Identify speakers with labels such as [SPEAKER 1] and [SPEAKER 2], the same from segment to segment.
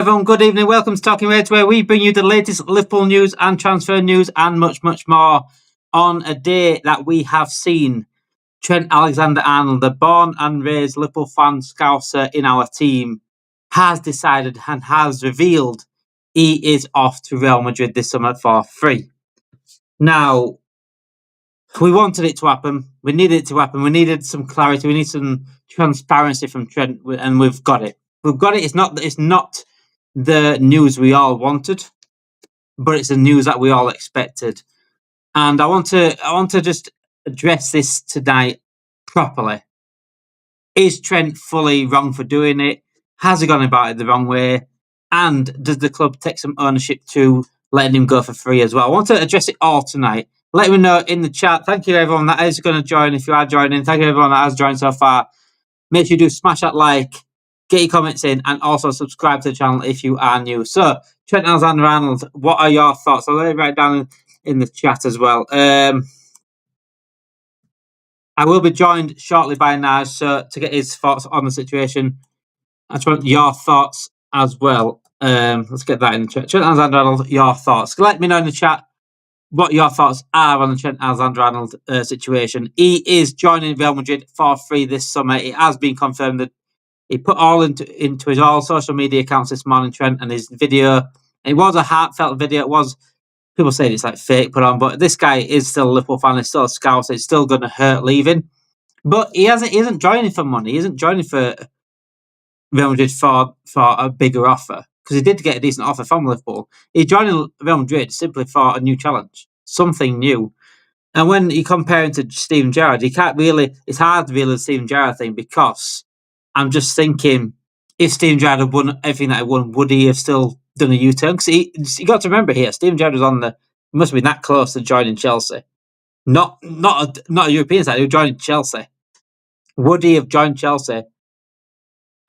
[SPEAKER 1] Everyone, good evening. Welcome to Talking Reds, where we bring you the latest Liverpool news and transfer news and much, much more on a day that we have seen Trent Alexander-Arnold, the born and raised Liverpool fan scouser in our team, has decided and has revealed he is off to Real Madrid this summer for free. Now, we wanted it to happen. We needed it to happen. We needed some clarity. We need some transparency from Trent, and we've got it. We've got it. It's not the news we all wanted, but it's the news that we all expected. And I want to just address this tonight properly. Is Trent fully wrong for doing it? Has he gone about it the wrong way? And does the club take some ownership to letting him go for free as well? I want to address it all tonight. Let me know in the chat. Thank you everyone that is going to join. If you are joining, thank you everyone that has joined so far. Make sure you do smash that like, get your comments in, and also subscribe to the channel if you are new. So, Trent Alexander-Arnold, what are your thoughts? I'll let it write down in the chat as well. I will be joined shortly by Naj, so to get his thoughts on the situation. I just want your thoughts as well. Let's get that in the chat. Trent Alexander-Arnold, your thoughts. Let me know in the chat what your thoughts are on the Trent Alexander-Arnold situation. He is joining Real Madrid for free this summer. It has been confirmed that he put all into his all social media accounts this morning, Trent, and his video. It was a heartfelt video. It was, people say it's like fake put on, but this guy is still a Liverpool fan. He's still a scout. So it's still going to hurt leaving. But he isn't joining for money. He isn't joining for Real Madrid for a bigger offer, because he did get a decent offer from Liverpool. He's joining Real Madrid simply for a new challenge, something new. And when you compare him to Steven Gerrard, it's hard to really the Steven Gerrard thing, because I'm just thinking, if Steven Gerrard had won everything that he won, would he have still done a U-turn? Because you got to remember here, Steven Gerrard was must have been that close to joining Chelsea. Not a European side, he was joining Chelsea. Would he have joined Chelsea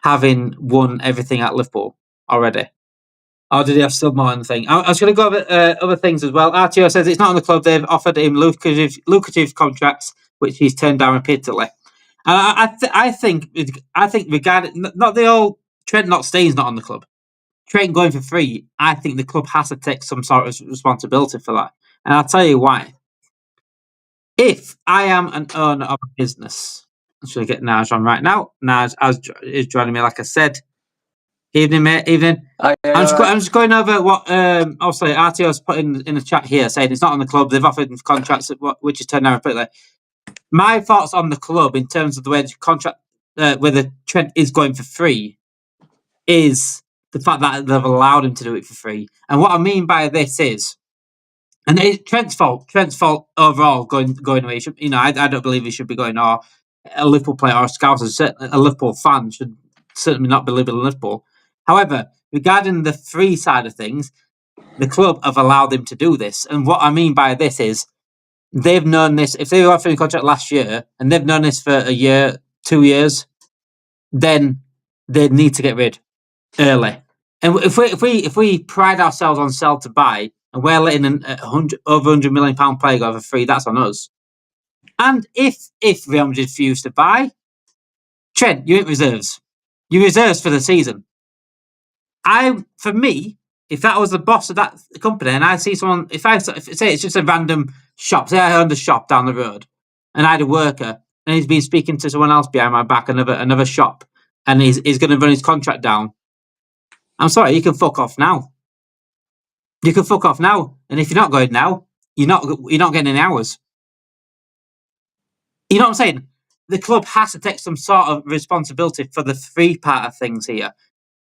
[SPEAKER 1] having won everything at Liverpool already? Or did he have still more in the thing? I was going to go over other things as well. RTO says it's not on the club. They've offered him lucrative contracts, which he's turned down repeatedly. And I think regarding not the old Trent not staying not on the club, Trent going for free, I think the club has to take some sort of responsibility for that. And I'll tell you why. If I am an owner of a business, I'm just going to get Naj on right now. Naj is joining me, like I said. Evening, mate. Evening. I'm just going over what obviously RTO's put in the chat here, saying it's not on the club. They've offered contracts which is turned down repeatedly. My thoughts on the club in terms of the way the contract, whether Trent is going for free, is the fact that they've allowed him to do it for free. And what I mean by this is, and it's Trent's fault overall going away. I don't believe he should be going, or a Liverpool player or a scouser, a Liverpool fan should certainly not be living in Liverpool. However, regarding the free side of things, the club have allowed him to do this. And what I mean by this is, they've known this. If they were offering a contract last year and they've known this for a year, 2 years, then they need to get rid early. And if we pride ourselves on sell to buy, and we're letting over £100 million player go for free, that's on us. And if Real Madrid refuse to buy, Trent, you ain't reserves. You're reserves for the season. For me, if that was the boss of that company, and I see someone, if say it's just a random shop, say I owned a shop down the road, and I had a worker, and he's been speaking to someone else behind my back, another shop, and he's going to run his contract down. I'm sorry, you can fuck off now. You can fuck off now, and if you're not going now, you're not getting any hours. You know what I'm saying? The club has to take some sort of responsibility for the free part of things here.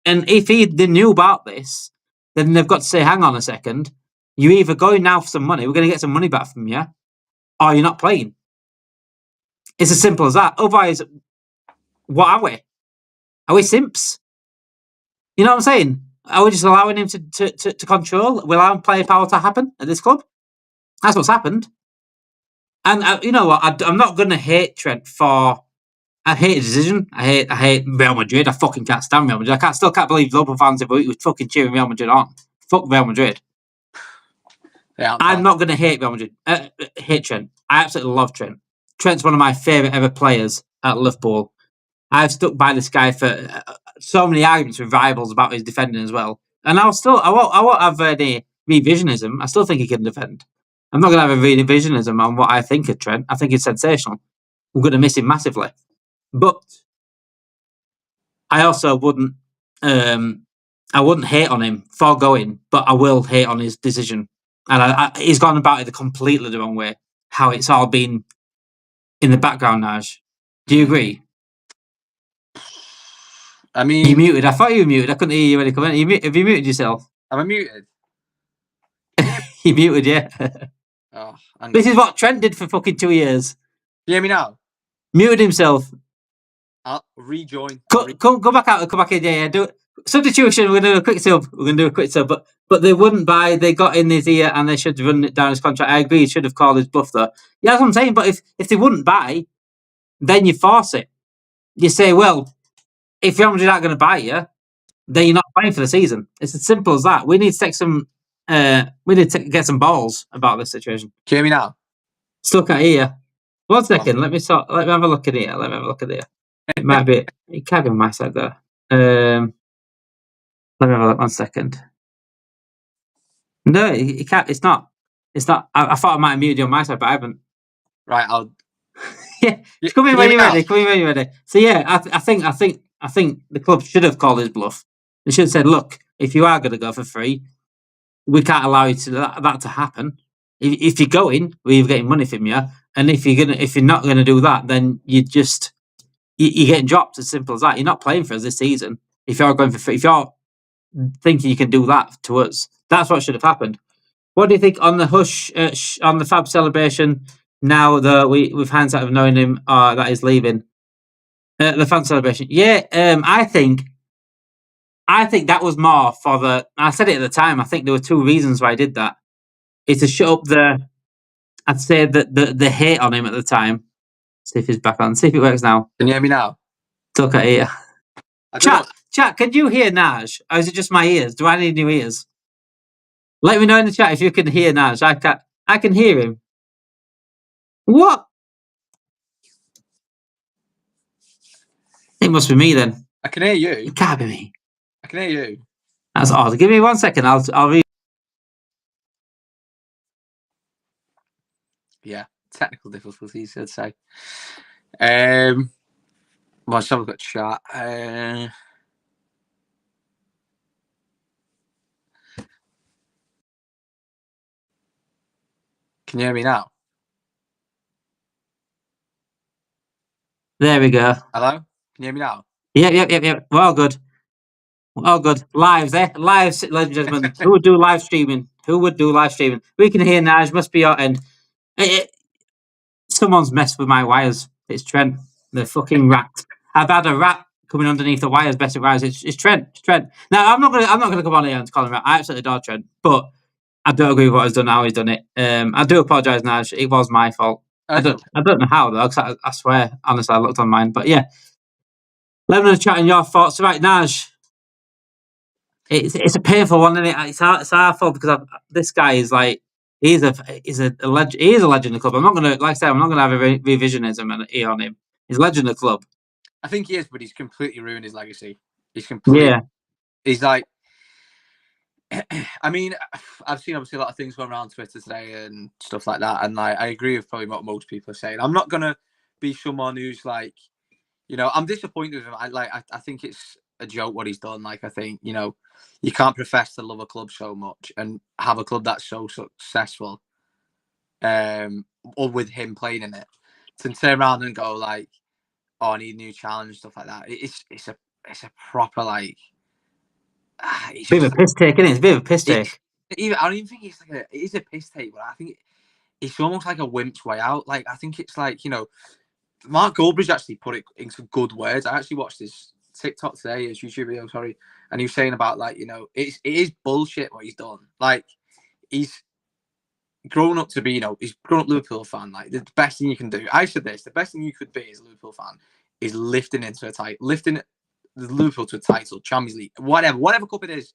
[SPEAKER 1] And if they knew about this, then they've got to say, hang on a second, you're either going now for some money, we're going to get some money back from you, or you're not playing. It's as simple as that. Otherwise, what are we? Are we simps? You know what I'm saying? Are we just allowing him to control? We're allowing player power to happen at this club? That's what's happened. And you know what? I'm not going to hate Trent for... I hate the decision. I hate Real Madrid. I fucking can't stand Real Madrid. Still can't believe Liverpool fans were fucking cheering Real Madrid on. Fuck Real Madrid. Yeah, I'm not going to hate Real Madrid. Hate Trent. I absolutely love Trent. Trent's one of my favourite ever players at Liverpool. I've stuck by this guy for so many arguments with rivals about his defending as well. And I won't have any revisionism. I still think he can defend. I'm not going to have a revisionism on what I think of Trent. I think he's sensational. We're going to miss him massively. But I also wouldn't hate on him for going, but I will hate on his decision. And he's gone about it completely the wrong way. How it's all been in the background, Naj. Do you agree?
[SPEAKER 2] I mean,
[SPEAKER 1] you muted. I thought you were muted. I couldn't hear you when you come in. Have you muted yourself?
[SPEAKER 2] Am I muted?
[SPEAKER 1] You muted, yeah.
[SPEAKER 2] Oh,
[SPEAKER 1] this is what Trent did for fucking 2 years.
[SPEAKER 2] You hear me now?
[SPEAKER 1] Muted himself.
[SPEAKER 2] I'll rejoin.
[SPEAKER 1] Come back out and come back in. Yeah. Do it. Substitution. We're going to do a quick sub. But they wouldn't buy. They got in his ear and they should run it down his contract. I agree. He should have called his bluff though. Yeah, that's what I'm saying. But if they wouldn't buy, then you force it. You say, well, if Real Madrid aren't going to buy you, then you're not playing for the season. It's as simple as that. We need to take some. We need to get some balls about this situation.
[SPEAKER 2] Can you hear me now?
[SPEAKER 1] Still can't hear you. 1 second. Let me have a look at here. It might be. It can't be on my side though. Let me have a look. 1 second. No, it can't. It's not. I thought I might have muted you on my side, but I haven't.
[SPEAKER 2] Right. I'll.
[SPEAKER 1] Yeah. Come in when you're ready. So yeah, I think the club should have called his bluff. They should have said, look, if you are going to go for free, we can't allow you that to happen. If you're going, we're getting money from you, and if you're not gonna do that, then you're getting dropped. As simple as that. You're not playing for us this season. If you're going for free, if you're thinking you can do that to us, that's what should have happened. What do you think on the hush on the Fab celebration? Now that we've hindsight of knowing him that he's leaving, the fan celebration. Yeah, I think that was more for the. I said it at the time. I think there were 2 reasons why I did that. It's to shut up I'd say that the hate on him at the time. See if he's back on. See if it works now.
[SPEAKER 2] Can you hear me now?
[SPEAKER 1] Still can't hear. Chat, can you hear Naj? Or is it just my ears? Do I need new ears? Let me know in the chat if you can hear Naj. I can hear him. What? It must be me then.
[SPEAKER 2] I can hear you.
[SPEAKER 1] It can't be me.
[SPEAKER 2] I can hear you.
[SPEAKER 1] That's odd. Give me 1 second. I'll read.
[SPEAKER 2] Yeah, technical difficulties, I'd say. Well, let's have a quick chat. Can you hear me now?
[SPEAKER 1] There we go.
[SPEAKER 2] Hello? Can you hear me now?
[SPEAKER 1] Yep. We're all good. Lives, Lives, ladies and gentlemen. Who would do live streaming? We can hear Naj. Must be your end. Someone's messed with my wires. It's Trent. The fucking rat. I've had a rat coming underneath the wires, best of wires. It's Trent. Now I'm not gonna come on here and call him rat. I absolutely adore Trent, but I don't agree with what he's done. How he's done it. I do apologise, Naj. It was my fault. I don't know how though. Cause I swear, honestly, I looked on mine. But yeah, let me know chatting your thoughts. Right, Naj. It's a painful one, isn't it? It's our fault because this guy is like he's a legend. He is a legend of the club. I'm not gonna have a revisionism on him. He's a legend of the club.
[SPEAKER 2] I think he is, but he's completely ruined his legacy. He's like. I mean, I've seen obviously a lot of things going around on Twitter today and stuff like that, and like I agree with probably what most people are saying. I'm not gonna be someone who's like, I'm disappointed with him. I think it's a joke what he's done. Like I think you can't profess to love a club so much and have a club that's so successful, or with him playing in it, to turn around and go like, "Oh, I need a new challenge," stuff like that. It's a proper like.
[SPEAKER 1] It's bit of a piss take, isn't it? It's a bit of a piss take.
[SPEAKER 2] I don't even think it is a piss take, but I think it's almost like a wimp's way out. Like I think it's like Mark Goldbridge actually put it into good words. I actually watched his TikTok today, his YouTube video, and he was saying about like it is bullshit what he's done. Like he's grown up to be he's grown up Liverpool fan. Like the best thing you can do. I said this: the best thing you could be as a Liverpool fan is lifting the Liverpool to a title, Champions League, whatever cup it is.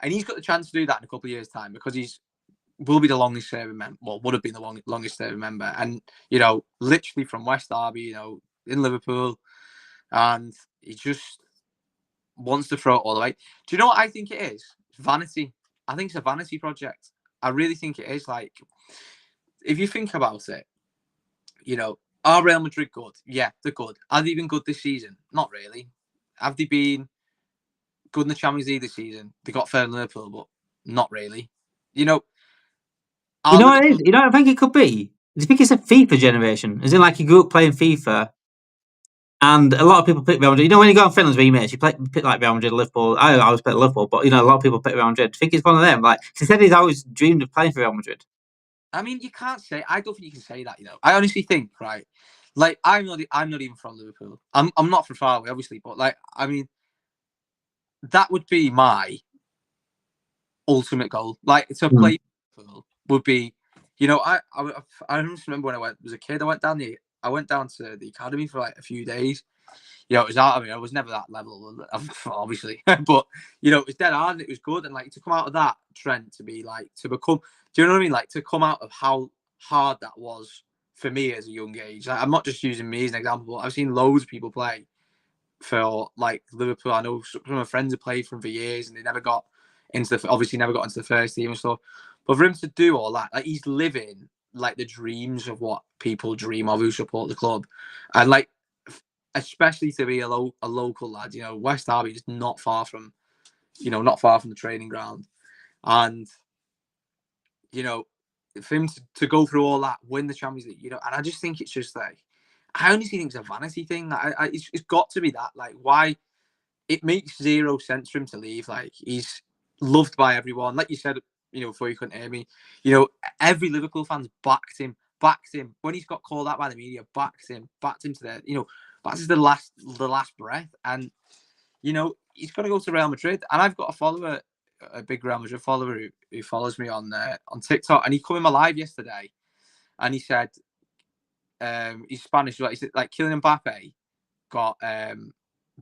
[SPEAKER 2] And he's got the chance to do that in a couple of years' time because will be the longest serving member. Well, would have been the longest serving member. And, literally from West Derby, in Liverpool. And he just, wants to throw it all the way. Do you know what I think it is? It's vanity. I think it's a vanity project. I really think it is. Like, if you think about it, are Real Madrid good? Yeah, they're good. Are they even good this season? Not really. Have they been good in the Champions League this season? They got third in Liverpool, but not really.
[SPEAKER 1] You know what it is? You know what I think it could be? I think it's a FIFA generation. As in, like, you grew up playing FIFA, and a lot of people pick Real Madrid. When you go on Finland's with your mates, you pick like Real Madrid, Liverpool. I always pick Liverpool, but a lot of people pick Real Madrid. I think it's one of them. Like, he said he's always dreamed of playing for Real Madrid.
[SPEAKER 2] I mean, you can't say. I don't think you can say that. I honestly think, right? Like, I'm not even from Liverpool. I'm not from far away, obviously, but like, I mean, that would be my ultimate goal. Like, to play Liverpool would be, I just remember when I was a kid, I went down to the academy for like a few days. It was hard. I mean, I was never that level, obviously, but it was dead hard and it was good. And like, to come out of that, Trent, to be like, to become, do you know what I mean? Like, to come out of how hard that was for me as a young age. Like, I'm not just using me as an example, but I've seen loads of people play for like Liverpool. I know some of my friends have played for him for years and they never got into the first team and stuff. But for him to do all that, like, he's living like the dreams of what people dream of who support the club, and like, especially to be a local lad. West Derby is not far from the training ground, and for him to go through all that, win the Champions League, and I just think it's just like, I honestly think it's a vanity thing. It's got to be that. Like, why? It makes zero sense for him to leave. Like, he's loved by everyone. Like you said, before you couldn't hear me, every Liverpool fan's backed him when he's got called out by the media. Backed him to the back to the last breath. And he's got to go to Real Madrid. And I've got a follower, a big Real Madrid follower who follows me on TikTok, and he came in my live yesterday, and he said, he's Spanish. He said, like, Kylian Mbappe got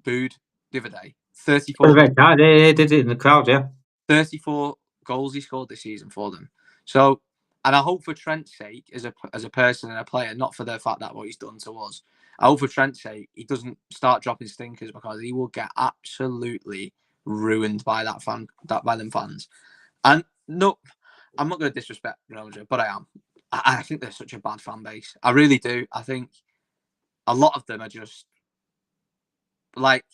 [SPEAKER 2] booed the other day. 34.
[SPEAKER 1] Yeah, did it in the crowd, yeah.
[SPEAKER 2] 34 goals he scored this season for them. So, and I hope for Trent's sake, as a person and a player, not for the fact that what he's done to us, I hope for Trent's sake he doesn't start dropping stinkers, because he will get absolutely ruined by by them fans. And no, I'm not going to disrespect Real Madrid, but I am. I think they're such a bad fan base. I really do. I think a lot of them are just like,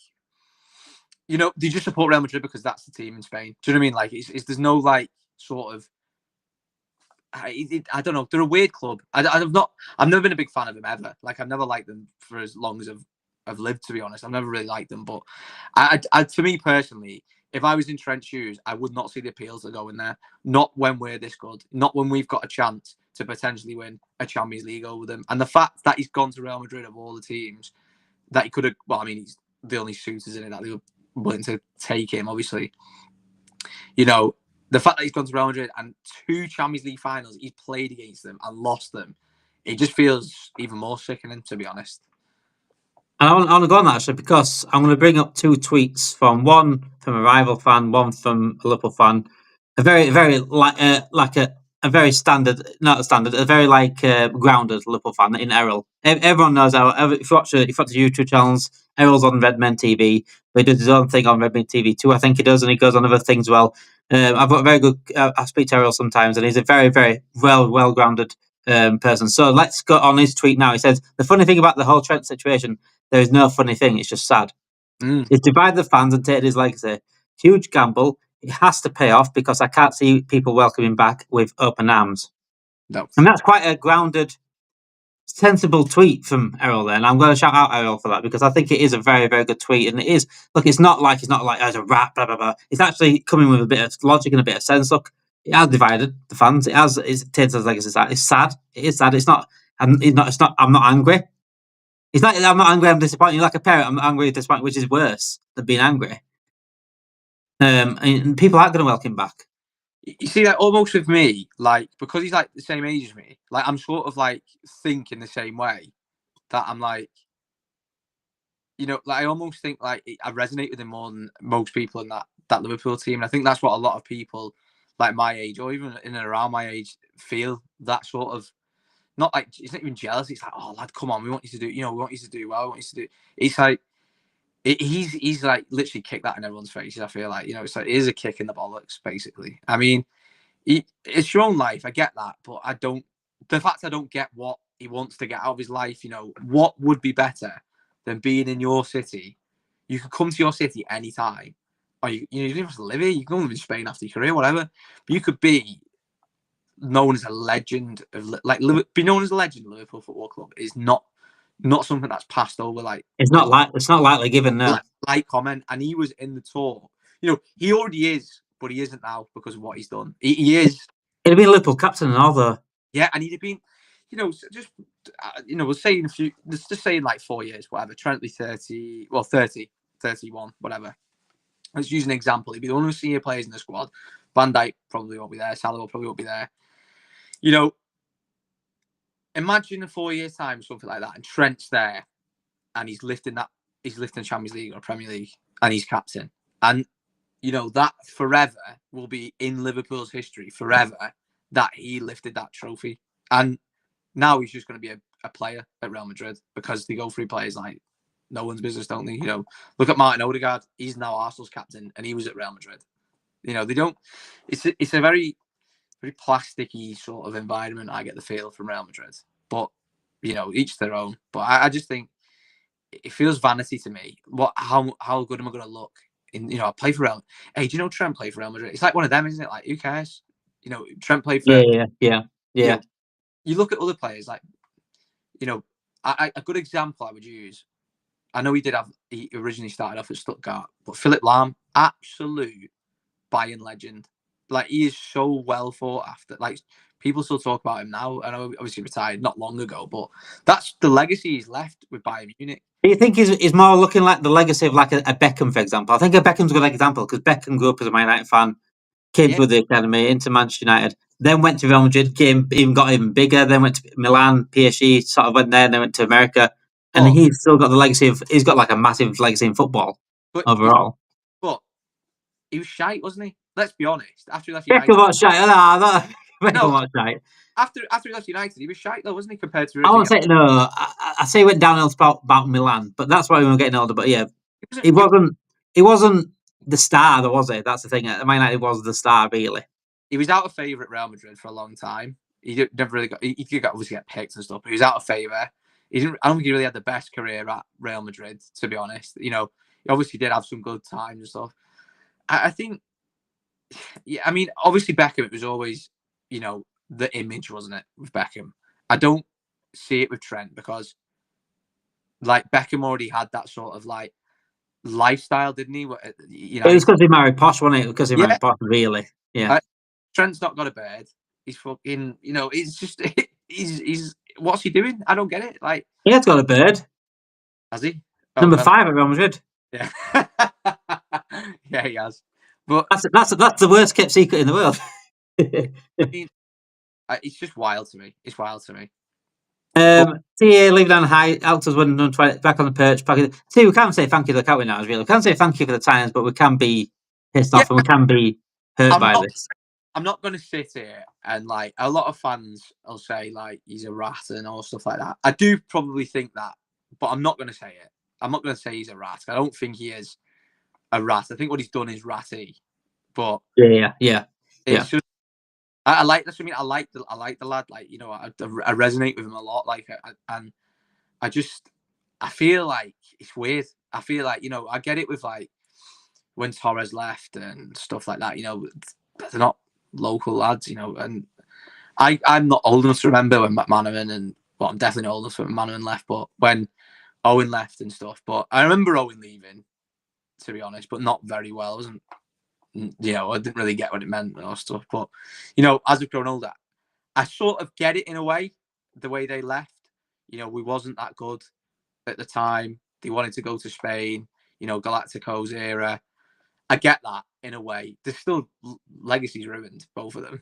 [SPEAKER 2] they just support Real Madrid because that's the team in Spain. Do you know what I mean? Like, there's no like sort of, I don't know. They're a weird club. I've never been a big fan of them ever. Like, I've never liked them for as long as I've lived, to be honest. I've never really liked them. But to me personally, if I was in Trent's shoes, I would not see the appeals that go in there. Not when we're this good. Not when we've got a chance to potentially win a Champions League over them. And the fact that he's gone to Real Madrid of all the teams that he could have, well, I mean, he's the only suitors in it that they were willing to take him, obviously. The fact that he's gone to Real Madrid and 2 Champions League finals, he's played against them and lost them, it just feels even more sickening, to be honest.
[SPEAKER 1] And I want to go on that, actually, because I'm going to bring up 2 tweets, one from a rival fan, one from a Liverpool fan. A very, very a very standard, not a standard, a very grounded Liverpool fan in Errol. Everyone knows Errol. If you watch the YouTube channels, Errol's on Redmen TV, but he does his own thing on Redmen TV too. I think he does, and he goes on other things as well. I've got a very good. I speak to Errol sometimes, and he's a very, very well grounded person. So let's go on his tweet now. He says, the funny thing about the whole Trent situation, there is no funny thing. It's just sad. It's divided the fans and taken his legacy. Huge gamble. It has to pay off, because I can't see people welcoming back with open arms.
[SPEAKER 2] No.
[SPEAKER 1] And that's quite a grounded, sensible tweet from Errol there. And I'm going to shout out Errol for that, because I think it is a very, very good tweet. And it is, look, it's not like as a rap, blah, blah, blah. It's actually coming with a bit of logic and a bit of sense. Look, it has divided the fans. It's taken his legacy. It's sad. It is sad. It's not, I'm not angry. It's not, I'm not angry, I'm disappointed. You're like a parent, I'm angry and disappointed, which is worse than being angry. And people aren't going to welcome him back.
[SPEAKER 2] You see, like, almost with me, like, because he's like the same age as me, like, I'm sort of like thinking the same way, that I'm like, like, I almost think like I resonate with him more than most people in that Liverpool team. And I think that's what a lot of people like my age, or even in and around my age, feel. That sort of, not like, it's not even jealous. It's like, oh lad, come on, we want you to do, we want you to do well. We want you to do. It's like, He's like literally kicked that in everyone's faces. I feel like, it's like, it is a kick in the bollocks, basically. I mean, it's your own life. I get that, but the fact I don't get what he wants to get out of his life, what would be better than being in your city? You could come to your city anytime, or you don't even have to live here. You can go live in Spain after your career, whatever. But you could be known as a legend be known as a legend of Liverpool Football Club is not something that's passed over. Like,
[SPEAKER 1] it's not likely given now.
[SPEAKER 2] Like comment, and he was in the tour. He already is, but he isn't now because of what he's done. He is.
[SPEAKER 1] He'd have been Liverpool captain and all, though.
[SPEAKER 2] Yeah, and he'd have been, we'll say in a few, let's just say in like 4 years, whatever. Trent be 30, 31, whatever. Let's use an example. He'd be one of the senior players in the squad. Van Dijk probably won't be there. Salah probably won't be there. Imagine in 4 years' time, something like that, and Trent's there, and he's lifting Champions League or Premier League, and he's captain. And, that forever will be in Liverpool's history, forever, that he lifted that trophy. And now he's just going to be a player at Real Madrid because they go through players like no one's business, don't they? Look at Martin Odegaard. He's now Arsenal's captain, and he was at Real Madrid. They don't. It's a very, very plasticky sort of environment. I get the feel from Real Madrid, but each their own. But I just think it feels vanity to me. How good am I going to look? I play for Real. Hey, do you know Trent played for Real Madrid? It's like one of them, isn't it? Like, who cares? Trent played for.
[SPEAKER 1] Yeah.
[SPEAKER 2] You look at other players like, a good example I would use. I know he originally started off at Stuttgart, but Philipp Lahm, absolute Bayern legend. Like, he is so well thought after. Like, people still talk about him now. I know, obviously retired not long ago, but that's the legacy he's left with Bayern Munich.
[SPEAKER 1] Do you think he's more looking like the legacy of like a Beckham, for example? I think a Beckham's a good example because Beckham grew up as a Man United fan, came through the academy into Manchester United, then went to Real Madrid, got even bigger, then went to Milan, PSG, sort of went there, and then went to America. And he's still got the legacy he's got like a massive legacy in football overall.
[SPEAKER 2] But he was shite, wasn't he? Let's be honest. After he left
[SPEAKER 1] United. Beckham was shite. Beckham was shite.
[SPEAKER 2] After he left United, he was shite though, wasn't he? Compared to
[SPEAKER 1] I won't say no. I say he went downhill about Milan, but that's why we were getting older. But yeah, he wasn't the star, though, was he? That's the thing. Man United was the star, really.
[SPEAKER 2] He was out of favour at Real Madrid for a long time. He never really got. He could obviously get picked and stuff, but he was out of favour. I don't think he really had the best career at Real Madrid, to be honest. He obviously did have some good times and stuff. I think. Yeah, I mean, obviously Beckham. It was always, the image, wasn't it, with Beckham? I don't see it with Trent because, like, Beckham already had that sort of like lifestyle, didn't he?
[SPEAKER 1] It was because he married Posh, wasn't it? Because he married Posh, really. Yeah.
[SPEAKER 2] Trent's not got a bird. He's fucking. It's just he's. What's he doing? I don't get it. Like,
[SPEAKER 1] he has got a bird.
[SPEAKER 2] Has he?
[SPEAKER 1] Number 5 at Real Madrid.
[SPEAKER 2] Yeah. Yeah, he has. But
[SPEAKER 1] that's the worst kept secret in the world.
[SPEAKER 2] I mean, it's just wild to me. It's wild to me.
[SPEAKER 1] TA leave down high. Altos won 20 back on the perch. See, we can't say thank you to the cat now. Really, we can't say thank you for the times, but we can be pissed off and we can be hurt by this.
[SPEAKER 2] I'm not going to sit here and like a lot of fans will say like he's a rat and all stuff like that. I do probably think that, but I'm not going to say it. I'm not going to say he's a rat. I don't think he is a rat. I think what he's done is ratty. But
[SPEAKER 1] yeah.
[SPEAKER 2] It's just I like this. I mean, I like the lad. Like, I resonate with him a lot. Like, and I feel like it's weird. I feel like I get it with like when Torres left and stuff like that. They're not local lads. And I'm not old enough to remember when McManaman and I'm definitely not old enough when McManaman left, but when Owen left and stuff. But I remember Owen leaving, to be honest, but not very well. I wasn't. I didn't really get what it meant or stuff. But, as I've grown older, I sort of get it in a way, the way they left. We wasn't that good at the time. They wanted to go to Spain, Galacticos era. I get that in a way. There's still legacies ruined, both of them.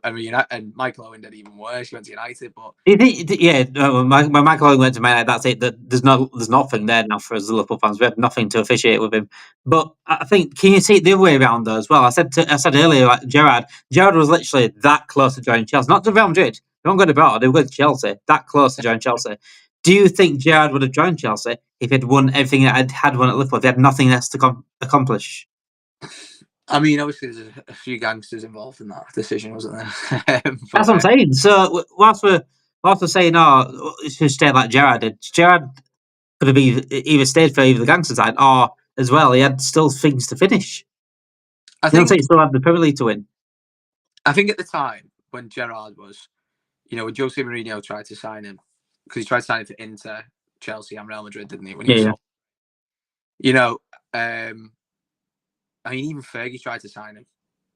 [SPEAKER 2] I mean, and Michael Owen did even worse. He went to United, but
[SPEAKER 1] when Michael Owen went to Man United, that's it. There's nothing there now for us Liverpool fans. We have nothing to officiate with him. But I think, can you see it the other way around though as well? I said earlier, like Gerrard was literally that close to joining Chelsea, not to Real Madrid. They weren't going abroad. They were going to Chelsea. That close to joining Chelsea. Do you think Gerrard would have joined Chelsea if he'd won everything that had won at Liverpool? If he had nothing else to accomplish?
[SPEAKER 2] I mean, obviously, there's a few gangsters involved in that decision, wasn't there?
[SPEAKER 1] That's what I'm saying. So whilst we're saying, it should stay like Gerrard did, Gerrard could have either stayed for either the gangster side or as well, he had still things to finish. I think he still had the Premier League to win.
[SPEAKER 2] I think at the time when Gerrard was, when Jose Mourinho tried to sign him, because he tried to sign him for Inter, Chelsea, and Real Madrid, didn't he? When he was I mean, even Fergie tried to sign him.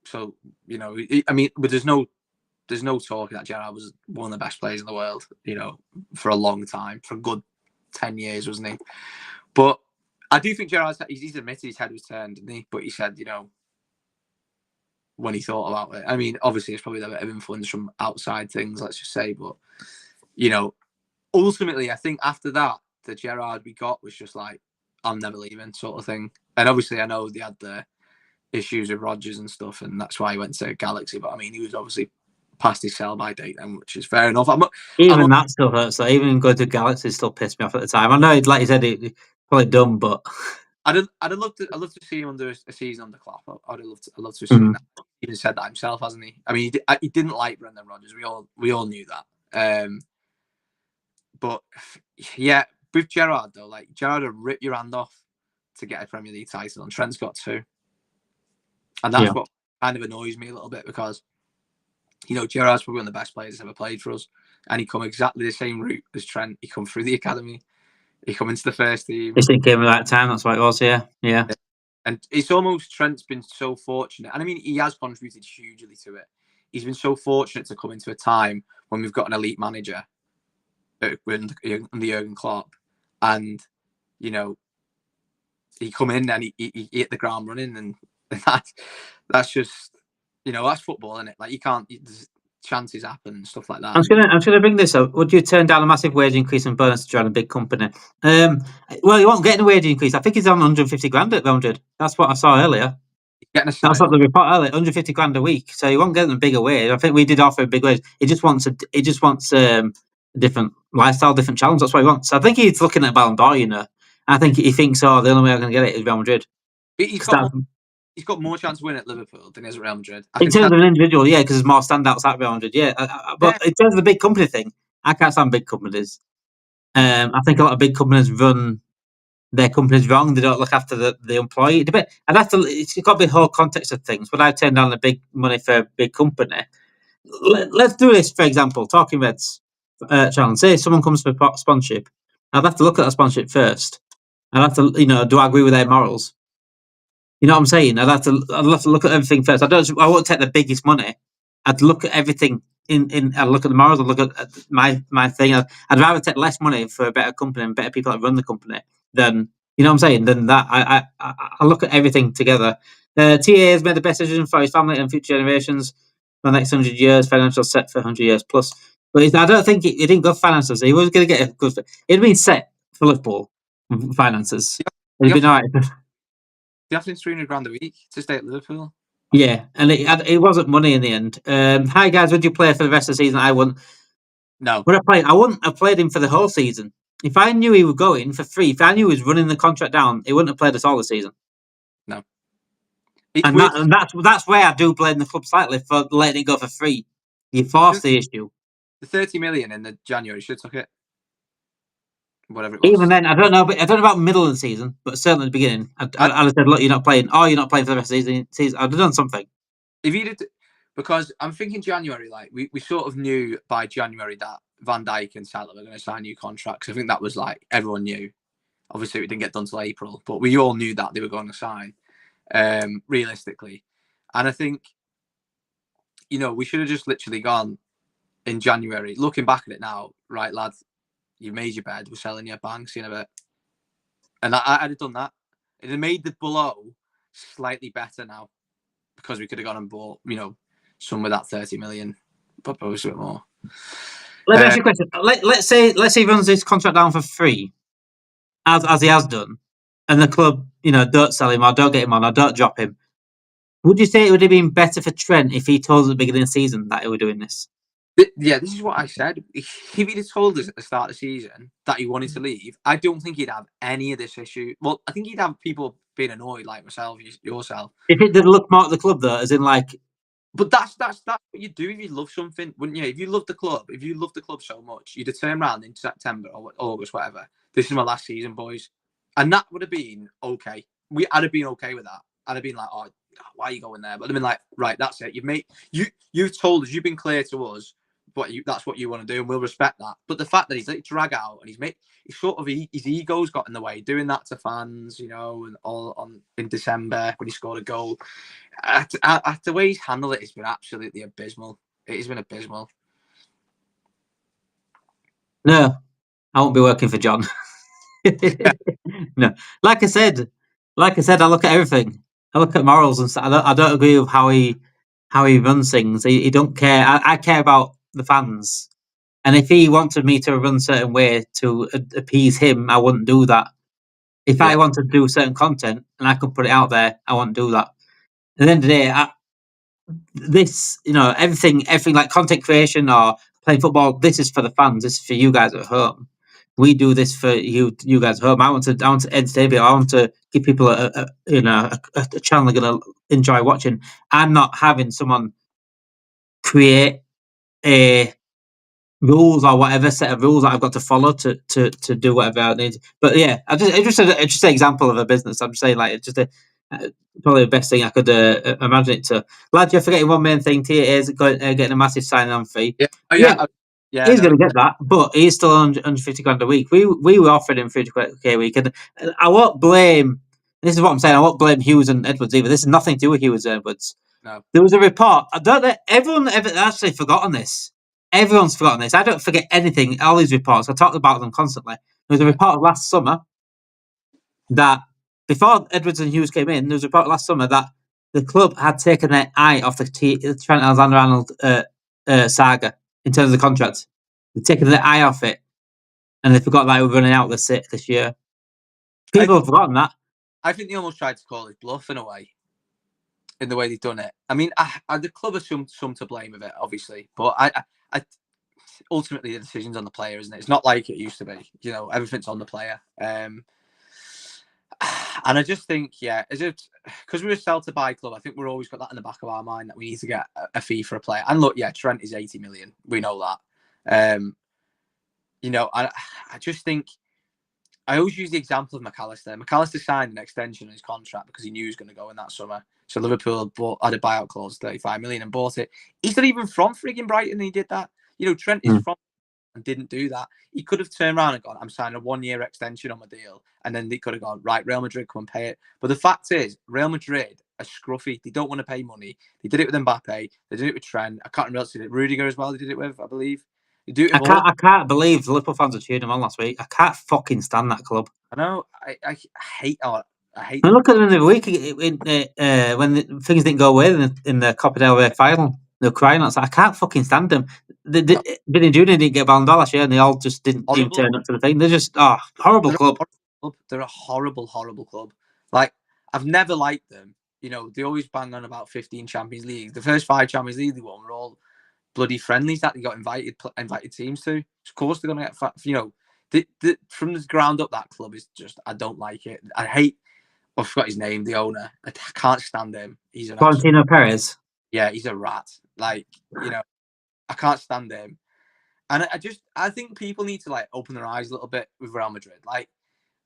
[SPEAKER 2] So, but there's no talk that Gerrard was one of the best players in the world, for a long time, for a good 10 years, wasn't he? But I do think Gerrard, he's admitted his head was turned, didn't he? But he said, when he thought about it, I mean, obviously it's probably a bit of influence from outside things, let's just say. But, ultimately, I think after that, the Gerrard we got was just like, I'm never leaving sort of thing. And obviously I know they had the issues with Rodgers and stuff, and that's why he went to Galaxy. But I mean, he was obviously past his sell-by date then, which is fair enough.
[SPEAKER 1] That still hurts. So even going to Galaxy still pissed me off at the time. I know, like you said, he probably dumb, but
[SPEAKER 2] I'd love to see him under a season under Klopp. I'd love to have seen that. He even said that himself, hasn't he? I mean, he didn't like Brendan Rodgers. We all knew that. But yeah, with Gerrard though, like Gerrard would rip your hand off to get a Premier League title, and Trent's got 2. And that's what kind of annoys me a little bit, because Gerrard's probably one of the best players that's ever played for us, and he come exactly the same route as Trent. He come through the academy, he come into the first team.
[SPEAKER 1] He came at that time. That's what it was. Yeah.
[SPEAKER 2] And it's almost Trent's been so fortunate, and I mean, he has contributed hugely to it. He's been so fortunate to come into a time when we've got an elite manager under Jurgen Klopp, and he come in and he hit the ground running, and that's just that's football, isn't it? Like, you can't, chances happen and stuff like that.
[SPEAKER 1] I'm gonna bring this up. Would you turn down a massive wage increase and bonus to join a big company? Well, he won't get a wage increase. I think he's on 150 grand at 100. That's what I saw earlier. That's what the report earlier. 150 grand a week, so he won't get a bigger wage. I think we did offer a big wage. He just wants a different lifestyle, different challenge. That's what he wants. I think he's looking at Ballon d'Or. I think he thinks, the only way I'm going to get it is Real Madrid.
[SPEAKER 2] He's got more chance to win at Liverpool than he has at Real Madrid.
[SPEAKER 1] In terms of an individual, yeah, because there's more standouts at Real Madrid, yeah. But in terms of the big company thing, I can't stand big companies. I think a lot of big companies run their companies wrong. They don't look after the employee. It's got to be the whole context of things. But I turn down the big money for a big company. Let's do this, for example, Talking Reds challenge. Say someone comes for sponsorship. I'd have to look at that sponsorship first. I'd have to, do I agree with their morals? You know what I'm saying? I'd have to look at everything first. I won't take the biggest money. I'd look at everything I'd look at the morals. I'd look at my thing. I'd rather take less money for a better company and better people that run the company than, you know what I'm saying, than that. I look at everything together. TA has made the best decision for his family and future generations for the next 100 years, financial set for 100 years plus. But I don't think he didn't go finances. He was going to get a good. It'd been set for Liverpool finances. It'd been all right.
[SPEAKER 2] He offered 300 grand a week to stay at Liverpool.
[SPEAKER 1] Yeah, and it wasn't money in the end. Hi guys, would you play for the rest of the season? I wouldn't.
[SPEAKER 2] No.
[SPEAKER 1] Would I play? I wouldn't have played him for the whole season. If I knew he was going for free, if I knew he was running the contract down, he wouldn't have played us all the season.
[SPEAKER 2] No.
[SPEAKER 1] That's where I do blame the club slightly for letting it go for free. You forced the issue.
[SPEAKER 2] The 30 million in the January, should have took it. Whatever it was.
[SPEAKER 1] Even then, I don't know about middle of the season, but certainly at the beginning, I'd have said, look, you're not playing. Oh, you're not playing for the rest of the season. I'd have done something.
[SPEAKER 2] If you did, because I'm thinking January, like we sort of knew by January that Van Dijk and Salah were going to sign new contracts. I think that was like everyone knew. Obviously, it didn't get done till April, but we all knew that they were going to sign, realistically. And I think, we should have just literally gone in January. Looking back at it now, right, lads, you made your bed, we're selling you, bang, see you in a bit. And I'd have done that. It had made the below slightly better now, because we could have gone and bought, some with that 30 million, but a bit more.
[SPEAKER 1] Let me ask you a question. Let's say he runs his contract down for free, as he has done, and the club, don't sell him or don't get him on or don't drop him. Would you say it would have been better for Trent if he told us at the beginning of the season that he was doing this?
[SPEAKER 2] Yeah, this is what I said. If he'd have told us at the start of the season that he wanted to leave, I don't think he'd have any of this issue. Well, I think he'd have people being annoyed, like myself, yourself.
[SPEAKER 1] If it didn't look more at the club, though, as in like.
[SPEAKER 2] But that's what you do if you love something, wouldn't you? If you love the club so much, you'd have turned around in September or August, whatever. This is my last season, boys, and that would have been okay. I'd have been okay with that. I'd have been like, oh, why are you going there? But I'd have been like, right, that's it. You've told us, you've been clear to us. That's what you want to do, and we'll respect that. But the fact that he's let it drag out and his ego's got in the way, doing that to fans, and all in December when he scored a goal. The way he's handled it has been absolutely abysmal. It has been abysmal.
[SPEAKER 1] No, I won't be working for John. No, like I said, I look at everything. I look at morals and stuff. I don't agree with how he runs things. He don't care. I care about the fans. And if he wanted me to run a certain way to appease him, I wouldn't do that. If I wanted to do certain content and I could put it out there, I wouldn't do that. At the end of the day, everything like content creation or playing football, this is for the fans. This is for you guys at home. We do this for you guys at home. I want to entertain people. I want to give people a channel they're going to enjoy watching. I'm not having someone create a rules or whatever set of rules that I've got to follow to do whatever I need. But yeah, it's just an example of a business. I'm saying like it's just probably the best thing I could imagine it to. Lad, you're forgetting one main thing. TA is getting a massive sign-on fee. He's going to get that, but he's still on 150 grand a week. We were offering him 50k a week, and I won't blame. This is what I'm saying. I won't blame Hughes and Edwards either. This is nothing to do with Hughes and Edwards.
[SPEAKER 2] No.
[SPEAKER 1] There was a report. I don't know. Everyone ever actually forgotten this. Everyone's forgotten this. I don't forget anything. All these reports, I talk about them constantly. There was a report last summer that before Edwards and Hughes came in, there was a report last summer that the club had taken their eye off the Trent Alexander-Arnold saga in terms of the contract. They'd taken their eye off it, and they forgot that we were running out this year. People have forgotten that.
[SPEAKER 2] I think they almost tried to call his bluff in a way, in the way they've done it. I mean, the club has some to blame of it, obviously, but I ultimately the decision's on the player, isn't it? It's not like it used to be. Everything's on the player. And I just think, because we're a sell to buy club, I think we've always got that in the back of our mind that we need to get a fee for a player. And look, Trent is 80 million. We know that. I just think I always use the example of McAllister. McAllister signed an extension on his contract because he knew he was going to go in that summer. So Liverpool had a buyout clause, 35 million, and bought it. He's not even from frigging Brighton, and he did that. Trent is from and didn't do that. He could have turned around and gone, I'm signing a 1-year extension on my deal. And then they could have gone, right, Real Madrid, come and pay it. But the fact is, Real Madrid are scruffy. They don't want to pay money. They did it with Mbappe. They did it with Trent. I can't remember else did it. Rudiger as well, they did it with, I believe. They do it with
[SPEAKER 1] I can't believe the Liverpool fans are cheering him on last week. I can't fucking stand that club.
[SPEAKER 2] I know. I hate I hate
[SPEAKER 1] them. Look at them the week when things didn't go away in the Copa del Rey final. They're crying outside. I can't fucking stand them. Vinny Jr. didn't get Ballon d'Or last year, and they all just didn't even turn up to the thing. They're just horrible club.
[SPEAKER 2] They're a horrible club. Like, I've never liked them. They always bang on about 15 Champions League. The first 5 Champions League they won were all bloody friendlies that they got invited teams to. Of course, they're gonna get from the ground up. That club is just, I don't like it. I hate. I forgot his name. The owner. I can't stand him. He's
[SPEAKER 1] Florentino Perez.
[SPEAKER 2] Yeah, he's a rat. Like, I can't stand him. And I think people need to open their eyes a little bit with Real Madrid. Like,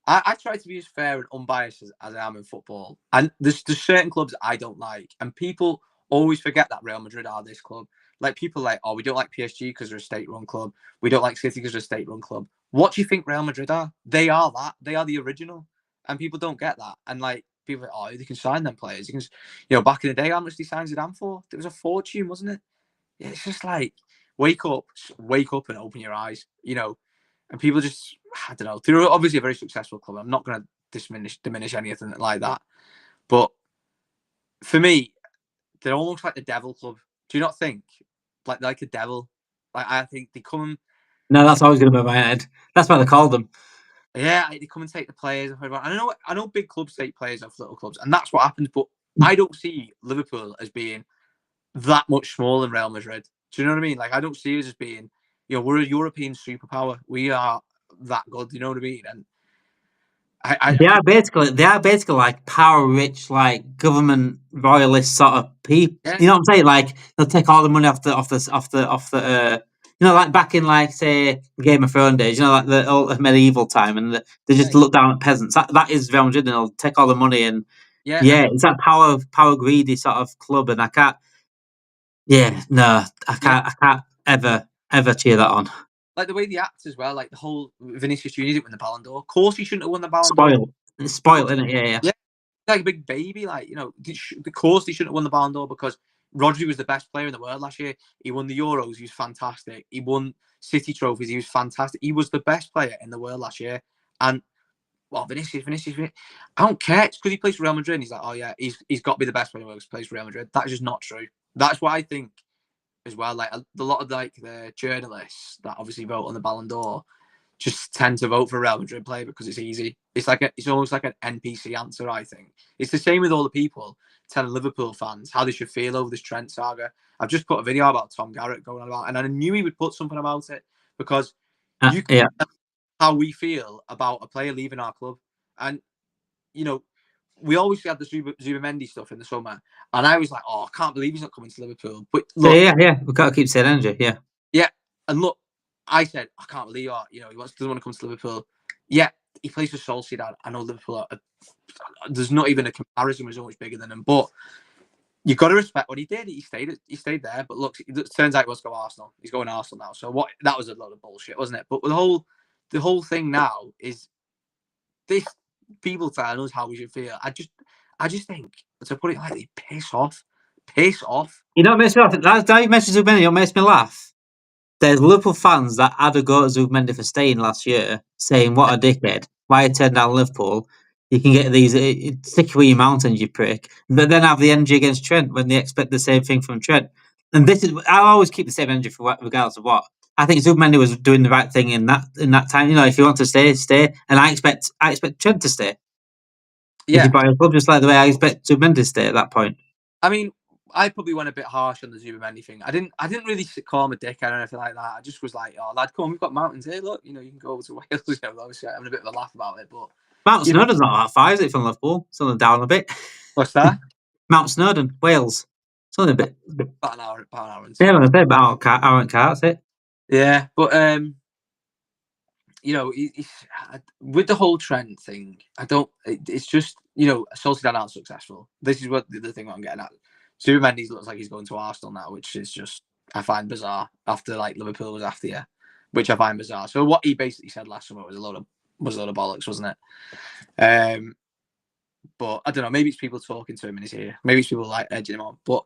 [SPEAKER 2] I try to be as fair and unbiased as I am in football. And there's certain clubs I don't like. And people always forget that Real Madrid are this club. Like, people we don't like PSG because they're a state-run club. We don't like City because they're a state-run club. What do you think Real Madrid are? They are that. They are the original. And people don't get that. And people are they can sign them players. You can, back in the day, how much they signed Zidane for? It was a fortune, wasn't it? Yeah, it's just wake up and open your eyes, and people just, I don't know. They're obviously a very successful club. I'm not going to diminish anything like that. But for me, they're almost like the devil club. Do you not think? Like the devil. I think they come.
[SPEAKER 1] No, that's always going to be my head. That's why they called them.
[SPEAKER 2] Yeah, they come and take the players. I know big clubs take players off little clubs, and that's what happens. But I don't see Liverpool as being that much smaller than Real Madrid. Do you know what I mean? Like, I don't see us as being, we're a European superpower. We are that good. You know what I mean? And
[SPEAKER 1] They are basically like power rich, like government royalist sort of people.
[SPEAKER 2] yeah,
[SPEAKER 1] You know what I'm saying? Like they'll take all the money off the like back in like say Game of Thrones days, like the old medieval time, and they just look down at peasants. That is Real Madrid, and they'll take all the money and it's that power greedy sort of club, and I can't. Yeah, no, I can't ever cheer that on.
[SPEAKER 2] Like the way they act as well, like the whole Vinicius Junior didn't win the Ballon d'Or. Of course, he shouldn't have won the Ballon d'Or.
[SPEAKER 1] It's spoiled, isn't it? Yeah.
[SPEAKER 2] Like a big baby, like of course he shouldn't have won the Ballon d'Or because Rodri was the best player in the world last year. He won the Euros, he was fantastic. He won City trophies, he was fantastic. He was the best player in the world last year. And Vinicius, I don't care. It's because he plays for Real Madrid. And he's like, oh yeah, he's got to be the best player in the world because he plays for Real Madrid. That's just not true. That's what I think as well. Like a lot of like the journalists that obviously vote on the Ballon d'Or just tend to vote for a Real Madrid player because it's easy. It's almost like an NPC answer, I think. It's the same with all the people telling Liverpool fans how they should feel over this Trent saga. I've just put a video about Tom Garrett going on about, and I knew he would put something about it because you can tell how we feel about a player leaving our club. And, we always had the Zubamendi stuff in the summer, and I was like, oh, I can't believe he's not coming to Liverpool. But look,
[SPEAKER 1] we got to keep saying energy,
[SPEAKER 2] yeah, and look, I said, I can't believe he doesn't want to come to Liverpool. Yeah, he plays for Sociedad. I know Liverpool. There's not even a comparison. We're so much bigger than him, but you've got to respect what he did. He stayed there. But look, it turns out he wants to go Arsenal. He's going Arsenal now. So that was a lot of bullshit, wasn't it? But the whole thing now is this: people telling us how we should feel. I just think, to put it lightly, piss off.
[SPEAKER 1] You know what makes me laugh? That you mentioned Zubamendi, what makes me laugh? There's Liverpool fans that had a go at Zubamendi for staying last year, saying, what a dickhead. Why turn down Liverpool? You can get these sticky with your mountains, you prick. But then have the energy against Trent when they expect the same thing from Trent. And I'll always keep the same energy for regardless of what. I think Zubamendi was doing the right thing in that time. If you want to stay. And I expect Trent to stay.
[SPEAKER 2] Yeah.
[SPEAKER 1] If you buy a club, just like the way I expect Zubamendi to stay at that point.
[SPEAKER 2] I mean, I probably went a bit harsh on the Zubamendi thing. I didn't really call him a dickhead or anything like that. I just was like, oh, lad, come on, we've got mountains here. Look, you can go over to Wales. Obviously, having a bit of a laugh about it. But
[SPEAKER 1] Mount Snowdon's not that far, is it, from Liverpool? It's only down a bit.
[SPEAKER 2] What's that?
[SPEAKER 1] Mount Snowdon, Wales. It's only a bit.
[SPEAKER 2] About an hour.
[SPEAKER 1] Yeah, a bit about hour and car, that's it.
[SPEAKER 2] Yeah, but with the whole Trent thing, it's just, Sociedad aren't successful. This is what the thing I'm getting at. Zubamendi looks like he's going to Arsenal now, which is just, I find bizarre, after like Liverpool was after you, which I find bizarre. So what he basically said last summer was a load of bollocks, wasn't it? But I don't know, maybe it's people talking to him in his ear. Maybe it's people like edging him on. But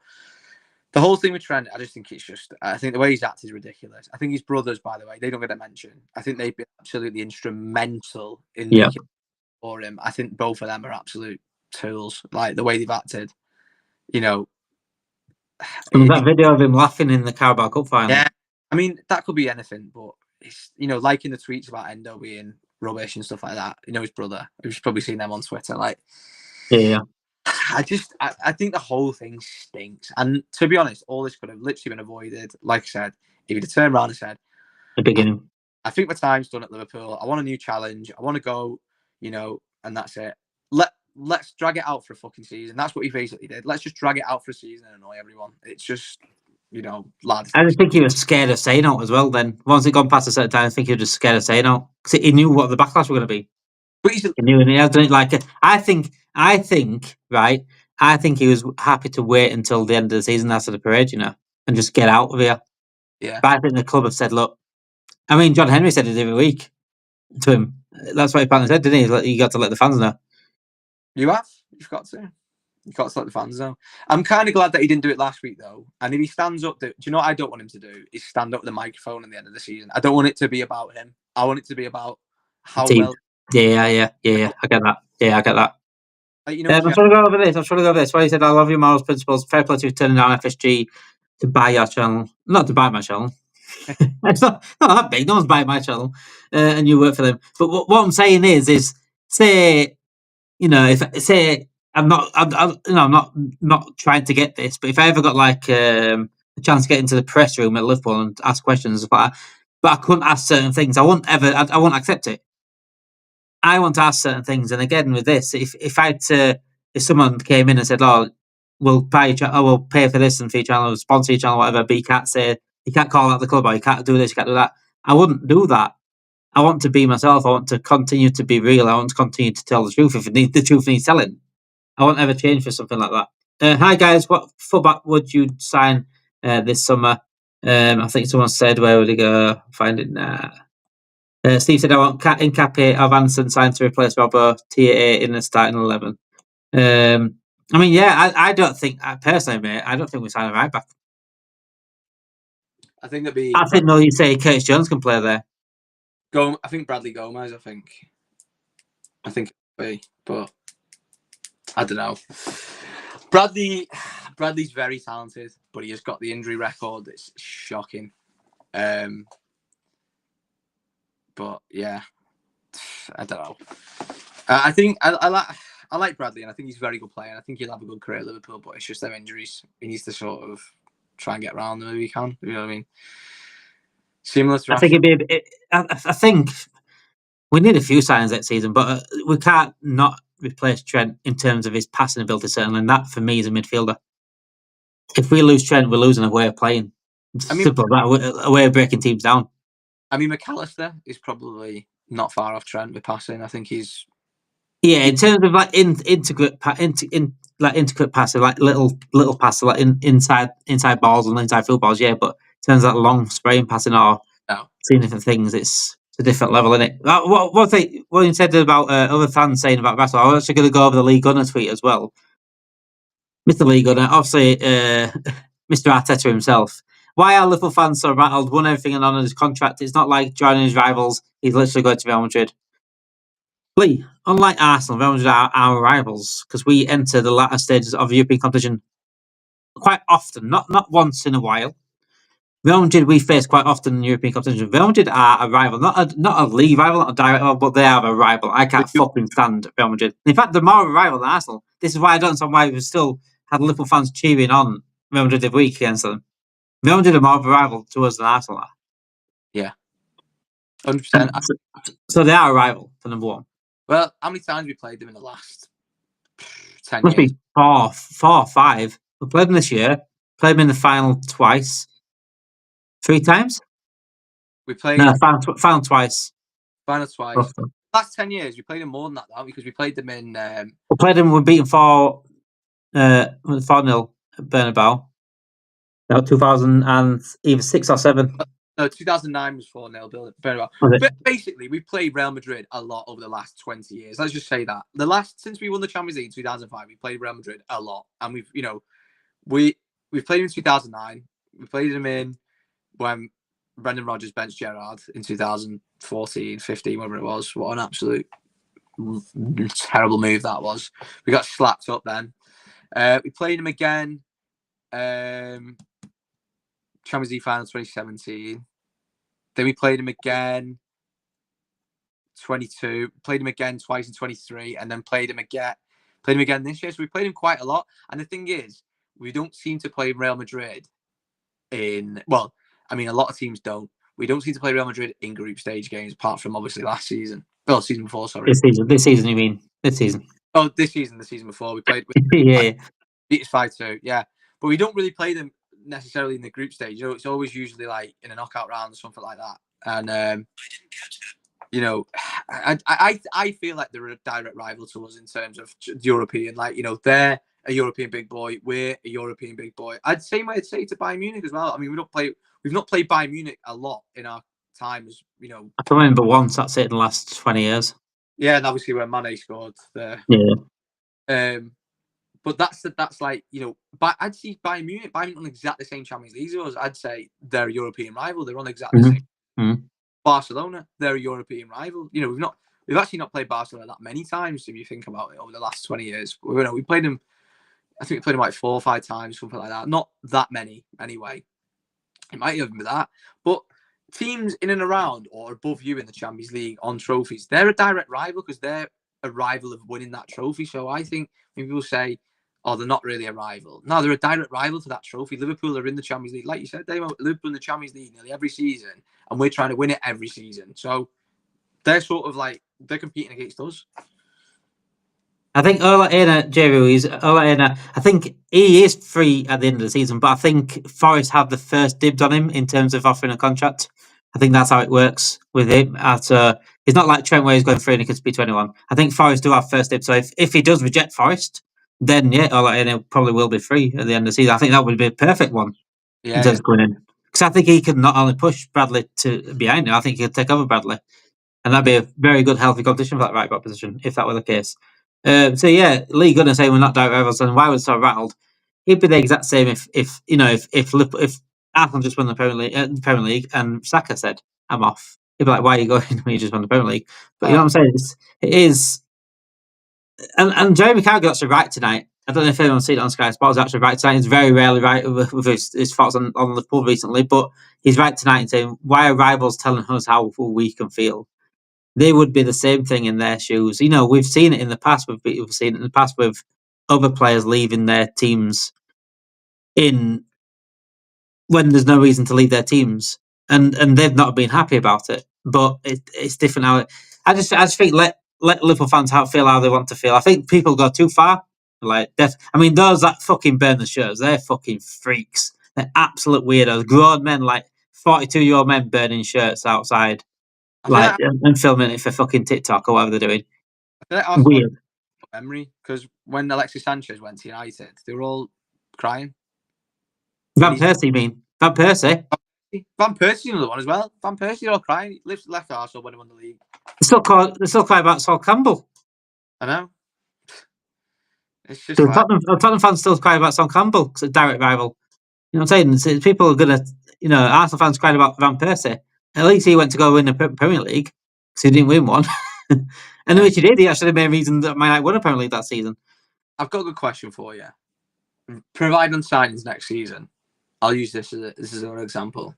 [SPEAKER 2] the whole thing with Trent, I just think I think the way he's acted is ridiculous. I think his brothers, by the way, they don't get a mention. I think they've been absolutely instrumental in making it for him. I think both of them are absolute tools. Like the way they've acted,
[SPEAKER 1] that video of him laughing in the Carabao Cup final.
[SPEAKER 2] Yeah, I mean, that could be anything, but it's, liking the tweets about Endo being rubbish and stuff like that. His brother, who's probably seen them on Twitter. Like,
[SPEAKER 1] yeah.
[SPEAKER 2] I think the whole thing stinks. And to be honest, all this could have literally been avoided. Like I said, if he'd have turned around and said,
[SPEAKER 1] the beginning,
[SPEAKER 2] I think my time's done at Liverpool. I want a new challenge. I want to go, and that's it. Let's drag it out for a fucking season. That's what he basically did. Let's just drag it out for a season and annoy everyone. It's just, lads.
[SPEAKER 1] I just think he was scared of saying out as well. Then once it gone past a certain time, I think he was just scared of saying out because he knew what the backlash were going to be.
[SPEAKER 2] But
[SPEAKER 1] he knew, and he had done it like I think right. I think he was happy to wait until the end of the season after the parade, and just get out of here.
[SPEAKER 2] Yeah.
[SPEAKER 1] But I think the club have said, look, I mean, John Henry said it every week to him. That's what he apparently said, didn't he? You got to let the fans know.
[SPEAKER 2] You have. You've got to. You've got to let the fans know. I'm kind of glad that he didn't do it last week, though. And if he stands up, do you know what I don't want him to do? Is stand up with the microphone at the end of the season. I don't want it to be about him. I want it to be about how well.
[SPEAKER 1] Yeah. I get that. Yeah, I get that.
[SPEAKER 2] Like,
[SPEAKER 1] I'm trying to go over this. Why he said, I love your morals, principles, fair play to turning down FSG to buy your channel. Not to buy my channel. It's not that big. No one's buying my channel, and you work for them. But what I'm saying is say, if say I'm not trying to get this, but if I ever got like a chance to get into the press room at Liverpool and ask questions, but I couldn't ask certain things. I won't accept it. I want to ask certain things, and again with this, if someone came in and said, "Oh, we'll pay for this and for your channel, we'll sponsor your channel, whatever," but you can't call out the club, or you can't do this, you can't do that. I wouldn't do that. I want to be myself. I want to continue to be real. I want to continue to tell the truth. If the truth needs telling, I won't ever change for something like that. Hi guys, what fullback would you sign this summer? I think someone said, where would he go? Find it now. Steve said, I want Nkape or Vanson signed to replace Robbo TAA in the starting 11. I mean, yeah, I don't think, personally, mate, I don't think we sign a right back.
[SPEAKER 2] I think that'd be.
[SPEAKER 1] I think, no, you say Curtis Jones can play there.
[SPEAKER 2] I think Bradley Gomez. I think it would be, but I don't know. Bradley's very talented, but he has got the injury record. It's shocking. But yeah, I don't know. I think I like Bradley, and I think he's a very good player. And I think he'll have a good career at Liverpool, but it's just their injuries. He needs to sort of try and get around them if he can. You know what I mean? Similar to.
[SPEAKER 1] I think we need a few signings next season, but we can't not replace Trent in terms of his passing ability, certainly. And that, for me, is a midfielder. If we lose Trent, we're losing a way of playing. Simple as that, a way of breaking teams down.
[SPEAKER 2] I mean, McAllister is probably not far off Trent with passing. I think he's.
[SPEAKER 1] Yeah, in terms of like intricate passes, like little passes, like inside balls and inside field balls. Yeah, but in terms of that long spraying passing or seeing different things, it's a different level, isn't it? What you said about other fans saying about Russell, I was actually going to go over the Lee Gunner tweet as well. Mr. Lee Gunner, obviously, Mr. Arteta himself. Why are Liverpool fans so rattled? Won everything and honoured his contract. It's not like joining his rivals. He's literally going to Real Madrid. Lee, unlike Arsenal, Real Madrid are our rivals because we enter the latter stages of European competition quite often, not once in a while. Real Madrid we face quite often in European competition. Real Madrid are a rival, not a league rival, not a direct rival, but they are a rival. I can't fucking stand Real Madrid. In fact, they're more of a rival than Arsenal. This is why I don't understand why we still had Liverpool fans cheering on Real Madrid every week against them. Real Madrid are more of a rival to us than Arsenal are.
[SPEAKER 2] Yeah. 100%.
[SPEAKER 1] So they are a rival, for number one.
[SPEAKER 2] Well, how many times have we played them in the last 10
[SPEAKER 1] Must
[SPEAKER 2] years?
[SPEAKER 1] Be four or five. We played them this year. Played them in the final twice. 3 times?
[SPEAKER 2] We played...
[SPEAKER 1] No, final twice.
[SPEAKER 2] Final twice. Roughly. Last 10 years, we played them more than that, though, because we played them in...
[SPEAKER 1] We played them, we beat them 4-0 at Bernabeu. No, 2000 and either 6 or 7.
[SPEAKER 2] No, 2009 was 4-0 Bernabeu. Okay. But basically, we played Real Madrid a lot over the last 20 years. Let's just say that. Since we won the Champions League in 2005, we played Real Madrid a lot. And we've played them in 2009. We played them in when Brendan Rodgers benched Gerrard in 2014, 15, whatever it was. What an absolute terrible move that was. We got slapped up then. We played them again. Champions League final 2017. Then we played him again 22. Played him again twice in 23, and then played him again this year. So we played him quite a lot. And the thing is, we don't seem to play Real Madrid a lot of teams don't. We don't seem to play Real Madrid in group stage games, apart from obviously last season. Well, season before, sorry.
[SPEAKER 1] This season, you mean? This season.
[SPEAKER 2] Oh, the season before. We played with beat us 5-2, yeah. But we don't really play them necessarily in the group stage. You know, it's always usually like in a knockout round or something like that. And I feel like they're a direct rival to us in terms of European. Like, they're a European big boy, we're a European big boy. I'd say to Bayern Munich as well. I mean, we've not played Bayern Munich a lot in our time, as
[SPEAKER 1] I can remember once. That's it in the last 20 years.
[SPEAKER 2] Yeah, and obviously when Mane scored there.
[SPEAKER 1] Yeah.
[SPEAKER 2] But that's like, but I'd see Bayern Munich on exactly the same Champions League as us. I'd say they're a European rival. They're on exactly the same. Mm-hmm. Barcelona, they're a European rival. We've actually not played Barcelona that many times if you think about it over the last 20 years. We played them. I think we played them like 4 or 5 times, something like that. Not that many, anyway. It might even be that. But teams in and around or above you in the Champions League on trophies, they're a direct rival because they're a rival of winning that trophy. So I think when people say, oh, they're not really a rival. No, they're a direct rival to that trophy. Liverpool are in the Champions League. Like you said, Liverpool in the Champions League nearly every season, and we're trying to win it every season. So they're sort of like, they're competing against us.
[SPEAKER 1] I think Ola Aina, I think he is free at the end of the season, but I think Forest have the first dibs on him in terms of offering a contract. I think that's how it works with him. It's not like Trent where he's going free and he can speak to anyone. I think Forest do have first dibs. So if he does reject Forest, then yeah, Ola Aina probably will be free at the end of the season. I think that would be a perfect one in terms of going in. Because I think he can not only push Bradley to behind him, I think he could take over Bradley. And that'd be a very good, healthy competition for that right back position, if that were the case. So yeah, Lee Gunner saying we're not direct rivals, and why was so rattled? It'd be the exact same if Arsenal just won the Premier League, and Saka said I'm off. He'd be like, why are you going when you just won the Premier League? But you know what I'm saying? It is, and Jeremy Carragher's actually right tonight. I don't know if anyone's seen it on Sky Sports. Actually, right tonight. He's very rarely right with his thoughts on Liverpool recently, but he's right tonight in saying why are rivals telling us how we can feel? They would be the same thing in their shoes. You know, we've seen it in the past. We've seen it in the past with other players leaving their teams in when there's no reason to leave their teams, and they've not been happy about it. But it's different now. I just think let Liverpool fans feel how they want to feel. I think people go too far. Like I mean, those that fucking burn the shirts, they're fucking freaks. They're absolute weirdos. Grown men, like 42-year-old men, burning shirts outside. Like and filming it for fucking TikTok or whatever they're doing. Weird
[SPEAKER 2] memory, because when Alexis Sanchez went to United, they were all crying.
[SPEAKER 1] Van Persie, mean Van Persie?
[SPEAKER 2] Van Persie's another one as well. Van Persie all crying. He left Arsenal when he won the league.
[SPEAKER 1] They still cry about Sol Campbell.
[SPEAKER 2] I know. It's just
[SPEAKER 1] like Tottenham fans still cry about Sol Campbell because it's a direct rival. You know what I'm saying? People are gonna, Arsenal fans cried about Van Persie. At least he went to go win the Premier League because he didn't win one. And which he did. He actually the main reason that Man United won a Premier League that season.
[SPEAKER 2] I've got a good question for you. Providing signings next season, I'll use this as an example.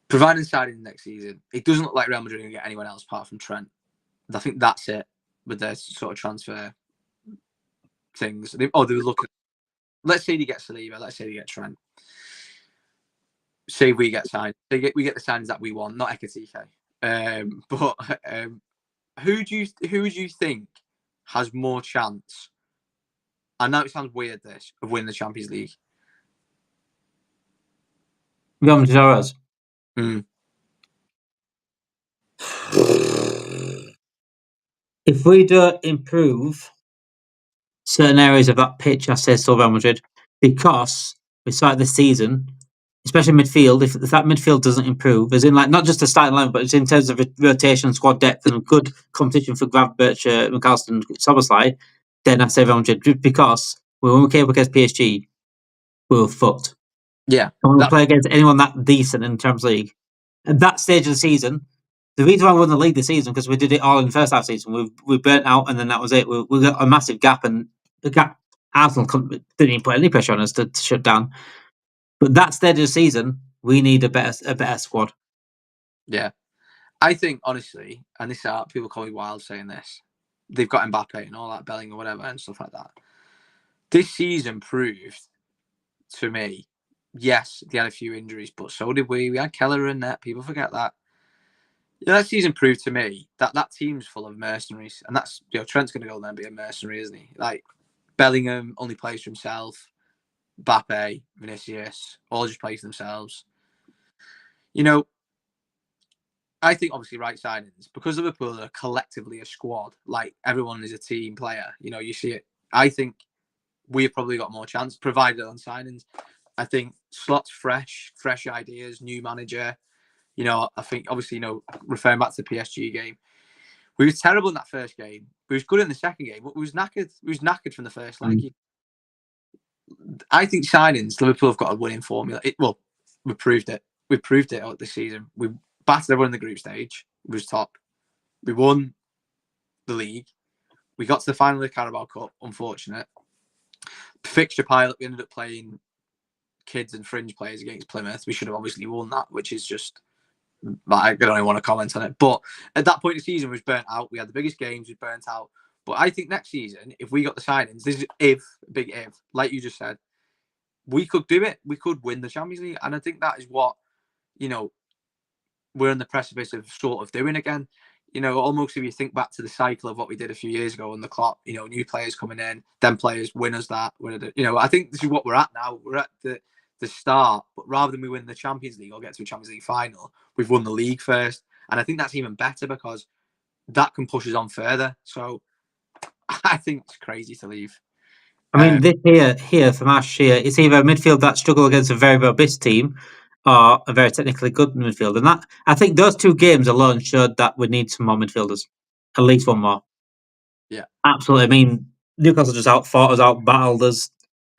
[SPEAKER 2] Providing signings next season, it doesn't look like Real Madrid are going to get anyone else apart from Trent. I think that's it with their sort of transfer things. They were looking. Let's say they get Saliba. Let's say they get Trent. Say we get signed. We get the signings that we want, not Ekatike. But who do you think has more chance? I know it sounds weird, this, of winning the Champions League.
[SPEAKER 1] Real Madrid or us? If we don't improve certain areas of that pitch, I say still Real Madrid, because we started this season, especially midfield. If that midfield doesn't improve, as in like not just the starting line, but it's in terms of rotation, squad depth, and good competition for Gravenberch, McAllister, and Szoboszlai, then I say Real Madrid, because when we came up against PSG, we were fucked.
[SPEAKER 2] Yeah,
[SPEAKER 1] and when we play against anyone that decent in the Champions League, at that stage of the season. The reason why we won the league this season because we did it all in the first half season. We burnt out, and then that was it. We got a massive gap, and the gap Arsenal didn't even put any pressure on us to shut down. But that stage of the season, we need a better squad.
[SPEAKER 2] Yeah, I think honestly, and this people call me wild saying this. They've got Mbappe and all that, Bellingham or whatever, and stuff like that. This season proved to me, yes, they had a few injuries, but so did we. We had Keller in net. People forget that. Yeah, that season proved to me that team's full of mercenaries, and that's Trent's going to go there and be a mercenary, isn't he? Like Bellingham only plays for himself, Mbappe, Vinicius, all just play for themselves. I think obviously right signings because Liverpool are collectively a squad. Like everyone is a team player. You see it. I think we've probably got more chance provided on signings. I think Slot's fresh ideas, new manager. I think obviously, referring back to the PSG game, we were terrible in that first game. We was good in the second game, but we was knackered. We was knackered from the first leg. I think signings, Liverpool have got a winning formula. We proved it. We proved it out this season. We battered everyone in the group stage. We was top. We won the league. We got to the final of the Carabao Cup. Unfortunate. Fixture pilot, we ended up playing kids and fringe players against Plymouth. We should have obviously won that, which is just... I don't even want to comment on it. But at that point in the season, we was burnt out. We had the biggest games. We burnt out. But I think next season, if we got the signings, this is big if, like you just said, we could do it. We could win the Champions League. And I think that is what, we're on the precipice of sort of doing again. Almost if you think back to the cycle of what we did a few years ago on the clock, new players coming in, then players win us that. I think this is what we're at now. We're at the start, but rather than we win the Champions League or get to a Champions League final, we've won the league first. And I think that's even better because that can push us on further. So I think it's crazy to leave.
[SPEAKER 1] I mean, this here from Ash here, it's either a midfield that struggle against a very robust team or a very technically good midfield. And that, I think those two games alone showed that we need some more midfielders. At least one more.
[SPEAKER 2] Yeah.
[SPEAKER 1] Absolutely. I mean, Newcastle just outfought us, outbattled us.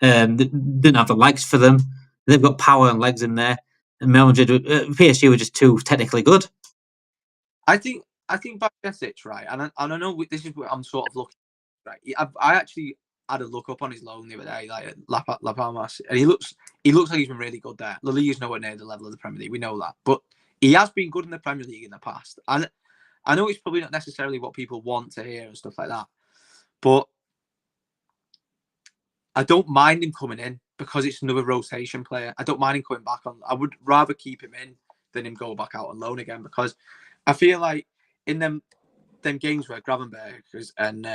[SPEAKER 1] Didn't have the legs for them. They've got power and legs in there. And PSG were just too technically good.
[SPEAKER 2] I think Bajcetic, right? And I know this is what I'm sort of looking at, right? I actually had a look up on his loan the other day, like La Palmas, and he looks like he's been really good there. La Liga's nowhere near the level of the Premier League, we know that, but he has been good in the Premier League in the past. And I know it's probably not necessarily what people want to hear and stuff like that, but I don't mind him coming in because it's another rotation player. I don't mind him coming back on. I would rather keep him in than him go back out on loan again, because I feel like in them games where Gravenberg and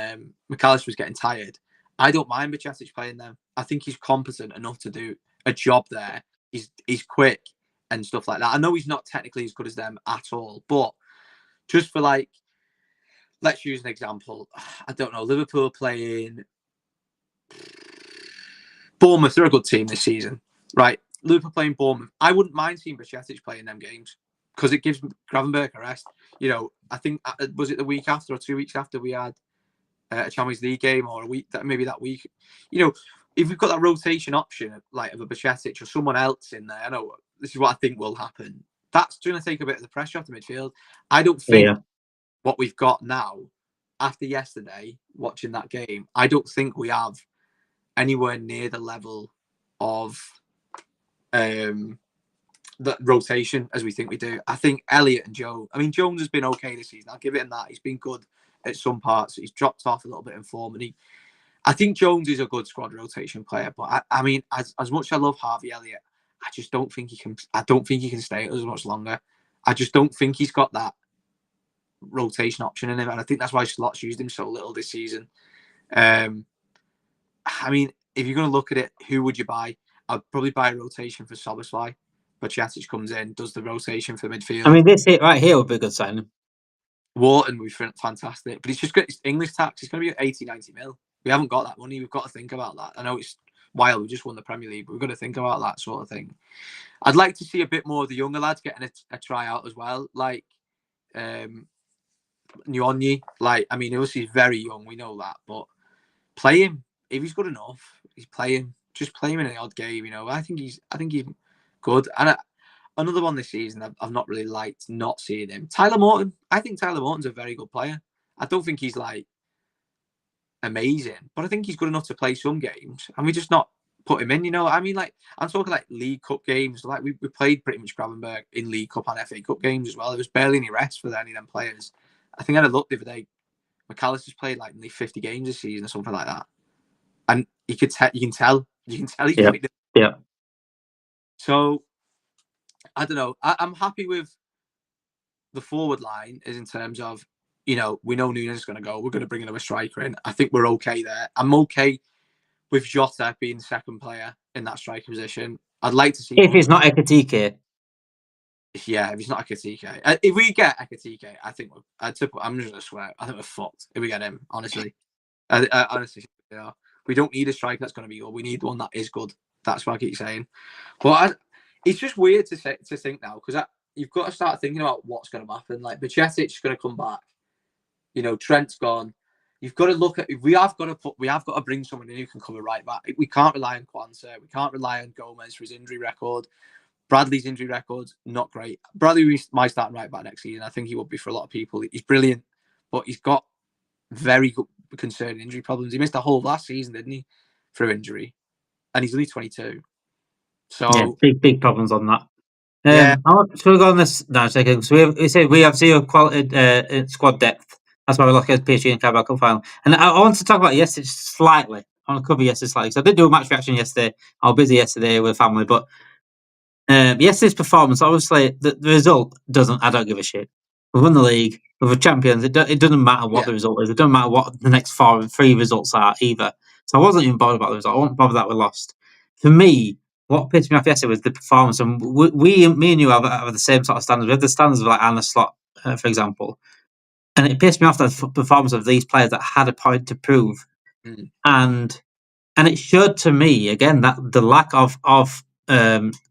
[SPEAKER 2] McAllister was getting tired, I don't mind Bajcetic playing them. I think he's competent enough to do a job there. He's quick and stuff like that. I know he's not technically as good as them at all, but just for let's use an example. I don't know, Liverpool playing Bournemouth. They're a good team this season, right? Liverpool playing Bournemouth. I wouldn't mind seeing Bajcetic playing them games because it gives Gravenberg a rest. I think, was it the week after or 2 weeks after we had a Champions League game, or maybe that week, if we've got that rotation option of a Bajcetic or someone else in there, I know this is what I think will happen. That's going to take a bit of the pressure off the midfield. I don't think what we've got now, after yesterday, watching that game, I don't think we have anywhere near the level of the rotation as we think we do. I think Elliott and Jones has been okay this season. I'll give it him that. He's been good at some parts. He's dropped off a little bit in form, and I think Jones is a good squad rotation player. But I mean, as much as I love Harvey Elliott, I just don't think he can. I don't think he can stay as much longer. I just don't think he's got that rotation option in him, and I think that's why Slot's used him so little this season. I mean, if you're going to look at it, who would you buy? I'd probably buy a rotation for Szoboszlai. Bajcetic comes in, does the rotation for midfield.
[SPEAKER 1] I mean, this hit right here would be a good signing.
[SPEAKER 2] Morton would be fantastic, but it's just got English tax. It's going to be 80, 90 mil. We haven't got that money. We've got to think about that. I know it's wild. We just won the Premier League, but we've got to think about that sort of thing. I'd like to see a bit more of the younger lads getting a tryout as well, like Nyonyi. Obviously he's very young. We know that, but play him if he's good enough. He's playing. Just play him in an odd game. I think he's good. And another one this season I've not really liked not seeing him. Tyler Morton. I think Tyler Morton's a very good player. I don't think he's amazing, but I think he's good enough to play some games, and we just not put him in. I'm talking League Cup games. We played pretty much Gravenberg in League Cup and FA Cup games as well. There was barely any rest for any of them players. I think I had a look the other day. McAllister's played nearly 50 games this season or something like that, and you can tell he's played.
[SPEAKER 1] Yeah.
[SPEAKER 2] So I don't know. I'm happy with the forward line, is in terms of, we know Nunes is going to go. We're going to bring another striker in. I think we're okay there. I'm okay with Jota being second player in that striker position. I'd like to see...
[SPEAKER 1] If he's not Ekitike.
[SPEAKER 2] Yeah, if he's not Ekitike. If we get Ekitike, I think I'm just going to swear. I think we're fucked if we get him, honestly. Honestly, we don't need a striker that's going to be good. We need one that is good. That's what I keep saying. But it's just weird to think now, because you've got to start thinking about what's going to happen. Bajcetic's going to come back. Trent's gone. You've got to look at. We have got to bring someone in who can cover right back. We can't rely on Kwanzaa. We can't rely on Gomez for his injury record. Bradley's injury record's not great. Bradley might start right back next season. I think he would be for a lot of people. He's brilliant, but he's got very good concerning injury problems. He missed the whole last season, didn't he, through injury? And he's only 22. So
[SPEAKER 1] big problems on that. Should we go on this now? So we have zero quality squad depth. That's why we look at PSG and Carabao Cup final. And I want to talk about yesterday slightly. I want to cover yesterday slightly. So I did do a match reaction yesterday. I was busy yesterday with family, but yesterday's performance, obviously, the result doesn't. I don't give a shit. We've won the league. We're champions. It doesn't matter what the result is. It doesn't matter what the next 3 results are either. So I wasn't even bothered about the result. I wasn't bothered that we lost. For me, what pissed me off yesterday was the performance. And me and you have the same sort of standards. We have the standards of like Anna Slot, for example. And it pissed me off the performance of these players that had a point to prove. And it showed to me, again, that the lack of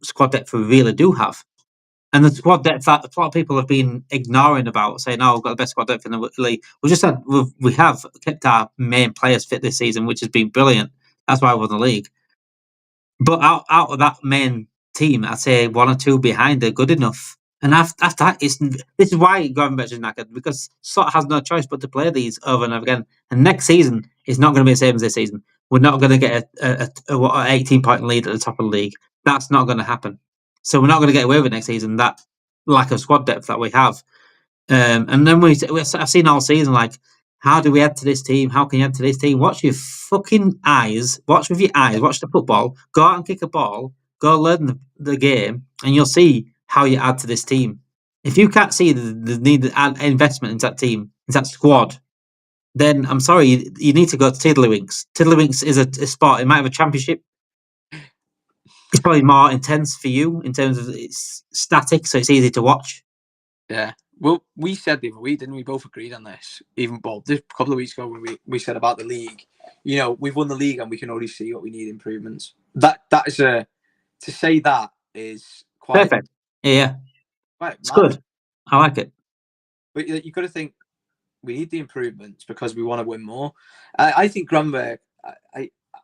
[SPEAKER 1] squad depth we really do have. And the squad depth that a lot of people have been ignoring about, saying, "Oh, we've got the best squad depth in the league." We have kept our main players fit this season, which has been brilliant. That's why we won the league. But out of that main team, I'd say 1 or 2 behind are good enough. And after that, this is why Gravenberch is knackered, because Slot has no choice but to play these over and over again. And next season is not going to be the same as this season. We're not going to get a 18-point lead at the top of the league. That's not going to happen. So we're not going to get away with it next season, that lack of squad depth that we have. And then I've seen all season, like, how do we add to this team? How can you add to this team? Watch your fucking eyes. Watch with your eyes. Watch the football. Go out and kick a ball. Go learn the game, and you'll see how you add to this team. If you can't see the need to add investment into that team, into that squad, then I'm sorry, you need to go to Tiddlywinks. Tiddlywinks is a sport. It might have a championship. It's probably more intense for you in terms of it's static, so it's easy to watch.
[SPEAKER 2] Yeah. Well, we said the other week, didn't we? Both agreed on this. Even Bob, a couple of weeks ago when we said about the league, we've won the league and we can already see what we need improvements. That is to say that is quite
[SPEAKER 1] perfect. Yeah, it's
[SPEAKER 2] mad.
[SPEAKER 1] good. I like it.
[SPEAKER 2] But you got to think we need the improvements because we want to win more. I think Gravenberch,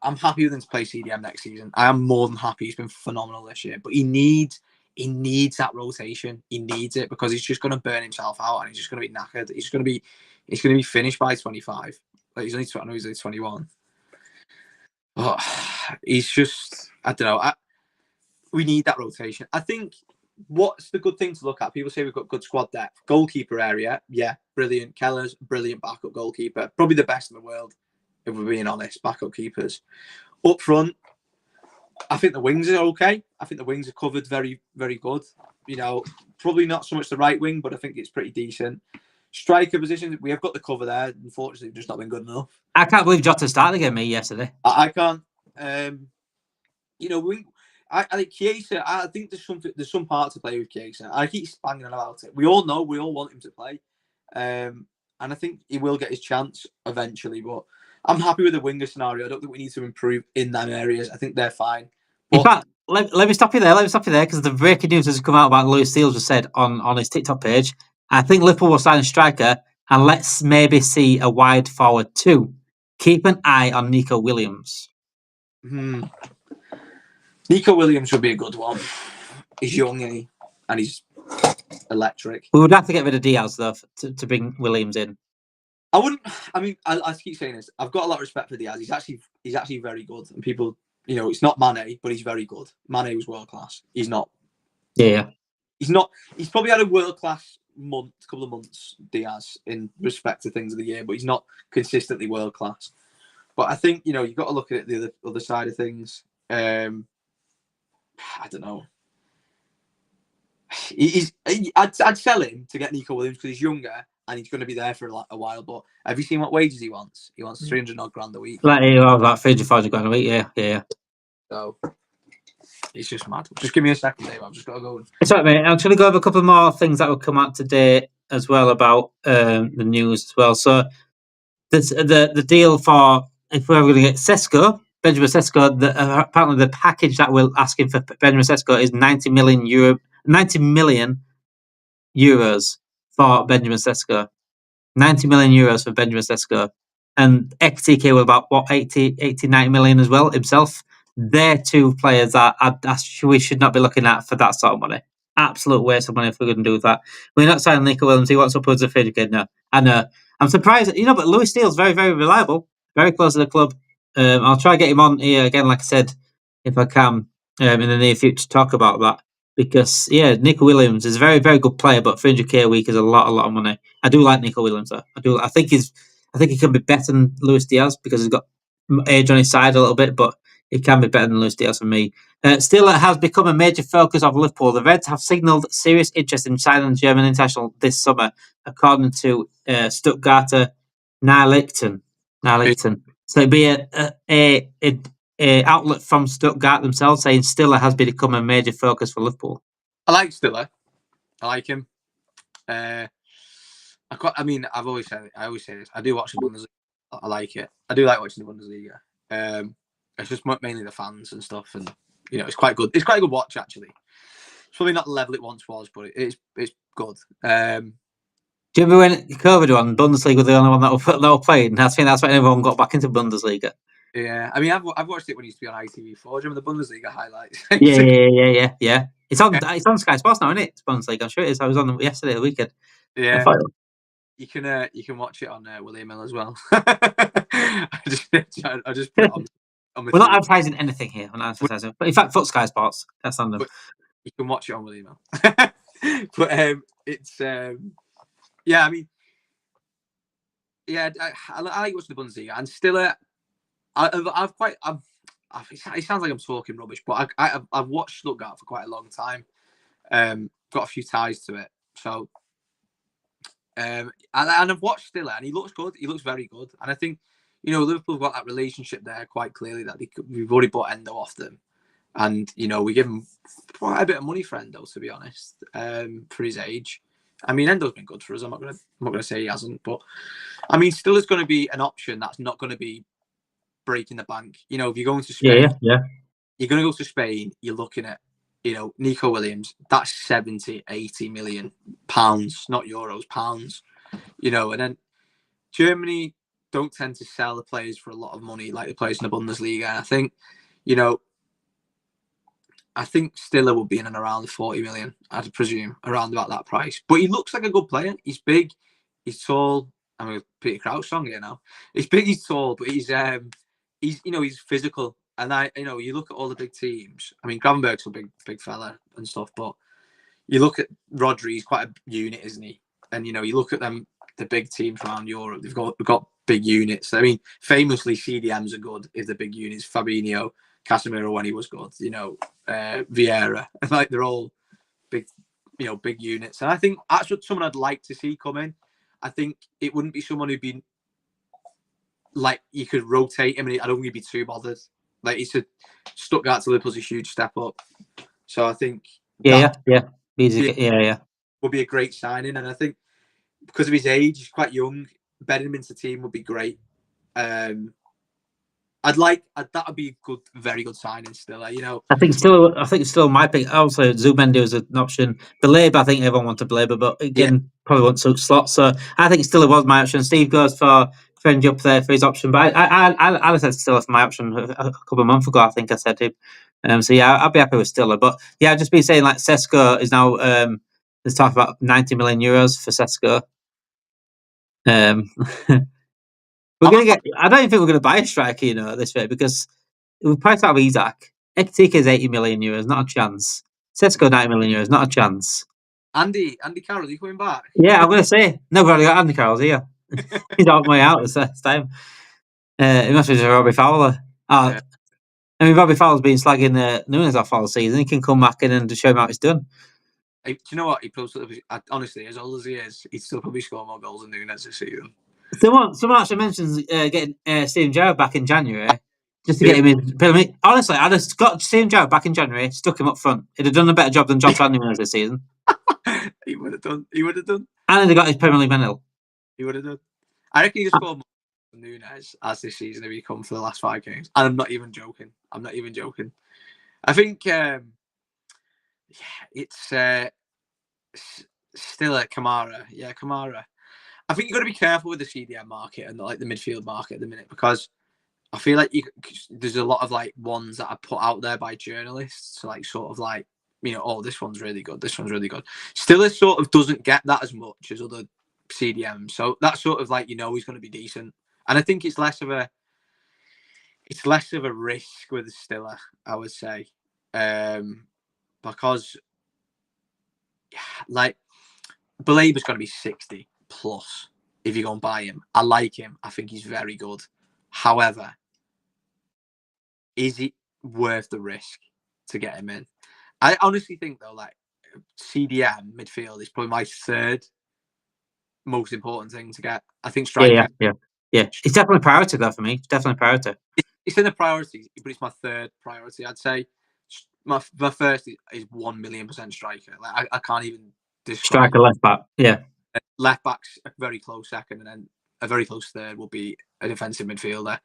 [SPEAKER 2] I'm happy with him to play CDM next season. I am more than happy. He's been phenomenal this year, but he needs that rotation. He needs it because he's just going to burn himself out and he's just going to be knackered. He's going to be finished by 25. Like he's only 21. But he's just, I don't know. We need that rotation. I think what's the good thing to look at? People say we've got good squad depth. Goalkeeper area, yeah, brilliant. Keller's brilliant backup goalkeeper. Probably the best in the world, if we're being honest, backup keepers. Up front, I think the wings are okay. I think the wings are covered very, very good. Probably not so much the right wing, but I think it's pretty decent. Striker position, we have got the cover there. Unfortunately, we've just not been good enough.
[SPEAKER 1] I can't believe Jota started against me yesterday.
[SPEAKER 2] I can't. I think Chiesa. I think there's some part to play with Chiesa. I keep banging on about it. We all know. We all want him to play, and I think he will get his chance eventually. But I'm happy with the winger scenario. I don't think we need to improve in them areas. I think they're fine. But
[SPEAKER 1] in fact, let me stop you there. Because the breaking news has come out about Lewis Steele just said on his TikTok page. I think Liverpool will sign a striker, and let's maybe see a wide forward too. Keep an eye on Nico Williams.
[SPEAKER 2] Nico Williams would be a good one. He's young, and he's electric.
[SPEAKER 1] We would have to get rid of Diaz though to bring Williams in.
[SPEAKER 2] I wouldn't. I mean, I keep saying this. I've got a lot of respect for Diaz. He's actually very good, and people, it's not Mane, but he's very good. Mane was world class. He's not.
[SPEAKER 1] Yeah.
[SPEAKER 2] He's not. He's probably had a world class couple of months, Diaz, in respect to things of the year, but he's not consistently world class. But I think you've got to look at the other side of things. I don't know. I'd sell him to get Nico Williams because he's younger and he's going to be there for a while. But have you seen what wages he wants? He wants 300 odd grand a week.
[SPEAKER 1] Like 300 grand a week. Yeah.
[SPEAKER 2] So it's just mad. Just give me a second, Dave. I've just got to go.
[SPEAKER 1] It's right, mate. I'm going to go over a couple more things that will come out today as well about the news as well. So the deal for if we're going to get Benjamin Sesko, apparently the package that we're asking for Benjamin Sesko is 90 million euros for Benjamin Sesko. 90 million euros for Benjamin Sesko. And XTK were about 80, 90 million as well himself. They're two players that we should not be looking at for that sort of money. Absolute waste of money if we're going to do that. We're not signing Nico Williams. He wants upwards of 50 quid now. I know. I'm surprised, but Lewis Steele's very, very reliable. Very close to the club. I'll try to get him on here again, like I said, if I can, in the near future to talk about that. because Nico Williams is a very, very good player, but 300k a week is a lot of money. I do like Nico Williams though. I think he can be better than Luis Diaz because he's got age on his side a little bit, but he can be better than Luis Diaz for me. Still, it has become a major focus of Liverpool. The Reds have signalled serious interest in signing the German international this summer, according to Stuttgarter Nachrichten. So it'd be a outlet from Stuttgart themselves saying Stiller has become a major focus for Liverpool.
[SPEAKER 2] I like Stiller. I like him. I've always said it. I always say this. I do watch the Bundesliga. I like it. I do like watching the Bundesliga. It's just mainly the fans and stuff, and it's quite good. It's quite a good watch actually. It's probably not the level it once was, but it's good.
[SPEAKER 1] Do you remember when COVID won, Bundesliga was the only one that were playing? I think that's when everyone got back into Bundesliga.
[SPEAKER 2] Yeah, I mean, I've watched it when it used to be on ITV4. Do you remember the Bundesliga highlights?
[SPEAKER 1] Yeah. It's on Sky Sports now, isn't it? Bundesliga, I'm sure it is. I was on yesterday, the weekend.
[SPEAKER 2] Yeah, you can watch it on William Hill as well. I just put it on.
[SPEAKER 1] We're not advertising anything here. We're not advertising. But in fact, fuck Sky Sports. That's on them.
[SPEAKER 2] You can watch it on William Hill. But it's yeah. I mean, yeah. I like watching the Bundesliga, and Stiller. It sounds like I'm talking rubbish, but I've watched Stuttgart for quite a long time. Got a few ties to it, so and I've watched Stiller, and he looks good. He looks very good, and I think Liverpool have got that relationship there quite clearly that we've already bought Endo off them, and we give him quite a bit of money for Endo, to be honest, for his age. I mean, Endo's been good for us. I'm not gonna say he hasn't, but I mean, Stiller's going to be an option that's not going to be breaking the bank. If you're going to Spain, you're going to go to Spain, you're looking at, Nico Williams, that's 70, 80 million pounds, not euros, pounds, and then Germany don't tend to sell the players for a lot of money like the players in the Bundesliga. I think, I think Stiller will be in and around the 40 million, I'd presume, around about that price. But he looks like a good player. He's big, he's tall. I'm a Peter Crouch song here now. He's big, he's tall, but he's physical. And you look at all the big teams. I mean, Gravenberg's a big fella and stuff, but you look at Rodri, he's quite a unit, isn't he? And you look at them, the big teams around Europe, they've got big units. I mean, famously, CDMs are good if they're big units. Fabinho, Casemiro when he was good, Vieira, like they're all big, big units. And I think that's what someone I'd like to see come in. I think it wouldn't be someone who'd be like you could rotate him, and I don't think he'd be too bothered. Like he said, Stuttgart to Liverpool's a huge step up. So I think would be a great signing, and I think because of his age, he's quite young. Bedding him into the team would be great. That would be a good, very good signing. Still, I think
[SPEAKER 1] still my pick. Also, Zubendi was an option. Belabor, I think everyone wanted Belabor, but again, probably won't suit slots. So I think Stiller was my option. Steve goes for French up there for his option, but I said Stiller for my option a couple of months ago. I think I said him. So yeah, I'll be happy with Stiller. But yeah, I've just been saying like Sesko is now. There's talk about 90 million euros for Sesko. We're gonna get. I don't even think we're gonna buy a striker, this way because we priced out of Isak. Ekitike is 80 million euros, not a chance. Sesko 90 million euros, not a chance.
[SPEAKER 2] Andy Carroll, are you coming back?
[SPEAKER 1] Yeah, I'm gonna say no. We've already got Andy Carroll's here. He's on my way out this time. It must be just Robbie Fowler. I mean, Robbie Fowler's been slagging Nunes off all season. He can come back in and just show him how it's done.
[SPEAKER 2] Do you know what? He probably, honestly, as old as he is, he'd still probably score more goals than Nunes this season.
[SPEAKER 1] Someone actually mentions getting Steven Gerrard back in January just to get him in. Honestly, I'd have got Steven Gerrard back in January, stuck him up front. He'd have done a better job than John Nunes this season.
[SPEAKER 2] He would have done.
[SPEAKER 1] And he'd have got his Premier League medal.
[SPEAKER 2] He would have done. I reckon he'd score more than Nunes as this season if he come for the last 5 games. And I'm not even joking. I think, it's still a Kamara. Yeah, Kamara. I think you've got to be careful with the CDM market and like the midfield market at the minute because I feel like there's a lot of like ones that are put out there by journalists to like sort of like, oh, this one's really good. This one's really good. Still, it sort of doesn't get that as much as other CDMs. So that's sort of like, he's going to be decent. And I think it's less of a risk with Stiller, I would say, because like Belaber's going to be 60 plus if you go and buy him. I like him. I think he's very good. However, is it worth the risk to get him in? I honestly think though, like CDM midfield is probably my third most important thing to get. I think striker.
[SPEAKER 1] Yeah. It's definitely a priority though for me. It's definitely a priority.
[SPEAKER 2] It's in the priorities, but it's my third priority. I'd say my first is 1,000,000% striker. Like I can't even describe.
[SPEAKER 1] Striker, left back. Yeah.
[SPEAKER 2] Left back's a very close second, and then a very close third will be a defensive midfielder.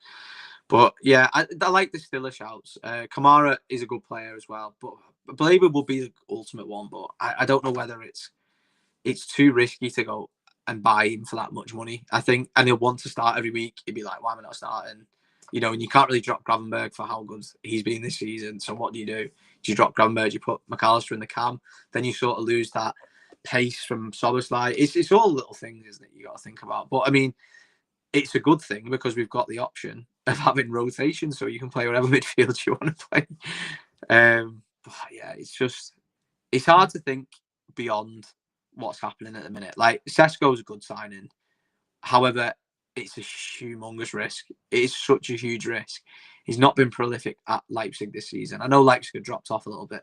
[SPEAKER 2] But yeah, I like the Stiller shouts. Kamara is a good player as well, but Belaber will be the ultimate one. But I don't know whether it's too risky to go and buy him for that much money. I think, and he'll want to start every week. He'd be like, why am I not starting? You know, and you can't really drop Gravenberg for how good he's been this season. So what do? Do you drop Gravenberg? Do you put McAllister in the cam? Then you sort of lose that pace from Soboslai. It's all little things, isn't it? You got to think about. But I mean, it's a good thing because we've got the option of having rotation, so you can play whatever midfield you want to play. But yeah, it's hard to think beyond what's happening at the minute. Like Sesko's a good signing, however, it's a humongous risk. It is such a huge risk. He's not been prolific at Leipzig this season. I know Leipzig have dropped off a little bit,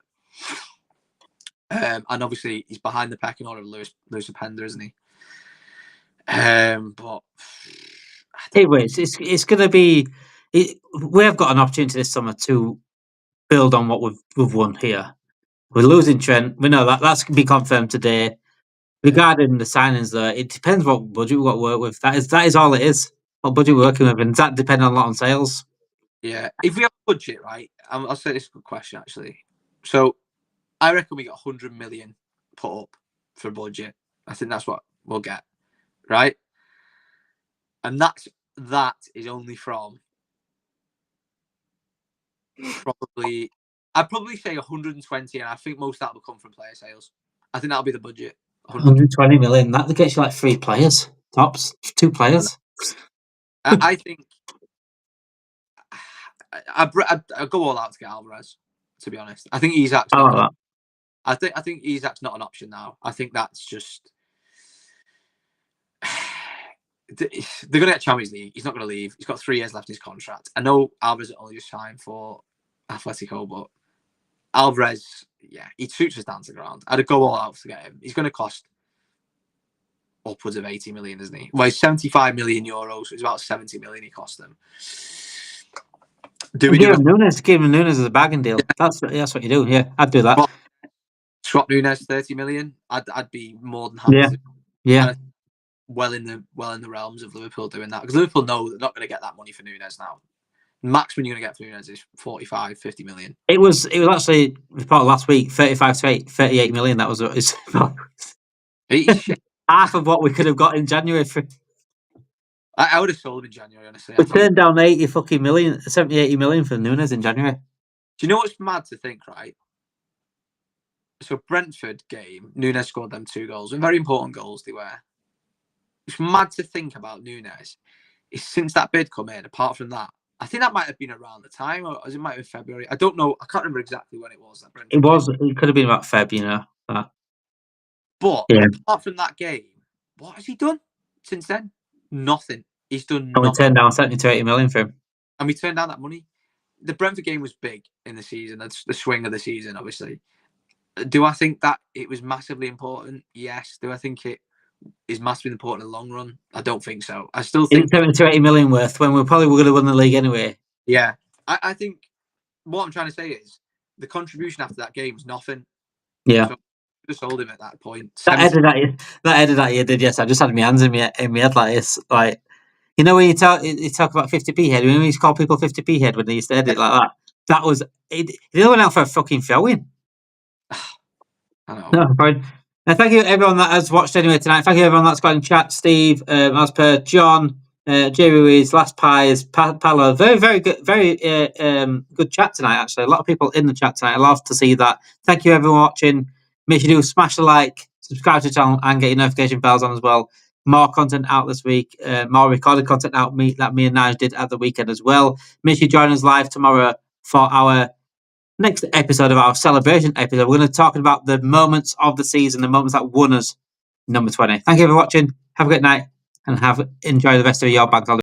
[SPEAKER 2] and obviously he's behind the pecking order of Lewis Openda, isn't he? But
[SPEAKER 1] it's going to be. We have got an opportunity this summer to build on what we've won here. We're losing Trent. We know that's going to be confirmed today. Regarding the signings, though, it depends what budget we've got to work with. That is all it is. What budget we're working with, and that depends on a lot on sales.
[SPEAKER 2] Yeah, if we have a budget, right? I'll say this is a good question actually. So, I reckon we got 100 million put up for budget. I think that's what we'll get, right? And that is only from I'd probably say 120, and I think most of that will come from player sales. I think that'll be the budget.
[SPEAKER 1] 120 million. That gets you like 3 players, tops, 2 players.
[SPEAKER 2] I think I'd go all out to get Alvarez. To be honest, I think Isak's. I think Isak's not an option now. I think that's just. They're going to get Champions League. He's not going to leave. He's got 3 years left in his contract. I know Alvarez only just signed for Atletico, but Alvarez, yeah, he suits us down to the ground. I'd go all out to get him. He's going to cost upwards of 80 million, isn't he? Well, he's 75 million euros, so it's about 70 million he cost them.
[SPEAKER 1] Give him Nunes as a bargain deal. Yeah. That's what you do. Yeah, I'd do that.
[SPEAKER 2] Well, swap Nunes 30 million. I'd be more than happy.
[SPEAKER 1] Yeah.
[SPEAKER 2] Well in the realms of Liverpool doing that, because Liverpool know they're not going to get that money for Nunes now. Maximum you're going to get for Nunes is 45, 50 million. It
[SPEAKER 1] was actually reported last week 35 to 38 million. That was his half of what we could have got in January.
[SPEAKER 2] I would have sold him in January, honestly.
[SPEAKER 1] We turned down 70, 80 million for Nunes in January.
[SPEAKER 2] Do you know what's mad to think, right? So Brentford game, Nunes scored them 2 goals, and very important goals they were. It's mad to think about Nunes. It's since that bid come in, apart from that, I think that might have been around the time, or it might have been February. I don't know. I can't remember exactly when it was.
[SPEAKER 1] It could have been about Feb, you know.
[SPEAKER 2] But apart from that game, what has he done since then? Nothing. He's done nothing.
[SPEAKER 1] And we turned down 70 to 80 million for him.
[SPEAKER 2] And we turned down that money. The Brentford game was big in the season. That's the swing of the season, obviously. Do I think that it was massively important? Yes. Do I think it is massively important in the long run? I don't think so. I still think
[SPEAKER 1] 70 to 80 million worth when we probably were going to win the league anyway.
[SPEAKER 2] Yeah. I think what I'm trying to say is the contribution after that game was nothing.
[SPEAKER 1] Yeah.
[SPEAKER 2] So I just sold him at that point.
[SPEAKER 1] That edit that you did, yes. I just had my hands in my head like this. Like, you know when you talk about 50p head, when you used to call people 50p head when they used to edit like that? That was it. They went out for a fucking throwing.
[SPEAKER 2] I know.
[SPEAKER 1] No, fine. Thank you everyone that has watched anyway tonight. Thank you everyone that's got in chat. Steve, as per John, Jay Ruiz, Last Pies, Paolo. Very, very good, very good chat tonight. Actually, a lot of people in the chat tonight. I love to see that. Thank you everyone watching. Make sure you do smash the like, subscribe to the channel, and get your notification bells on as well. More content out this week. More recorded content out that me and Nige did at the weekend as well. Make sure you join us live tomorrow for our next episode of our celebration episode, we're going to talk about the moments of the season, the moments that won us number 20. Thank you for watching. Have a great night and enjoy the rest of your bank holiday.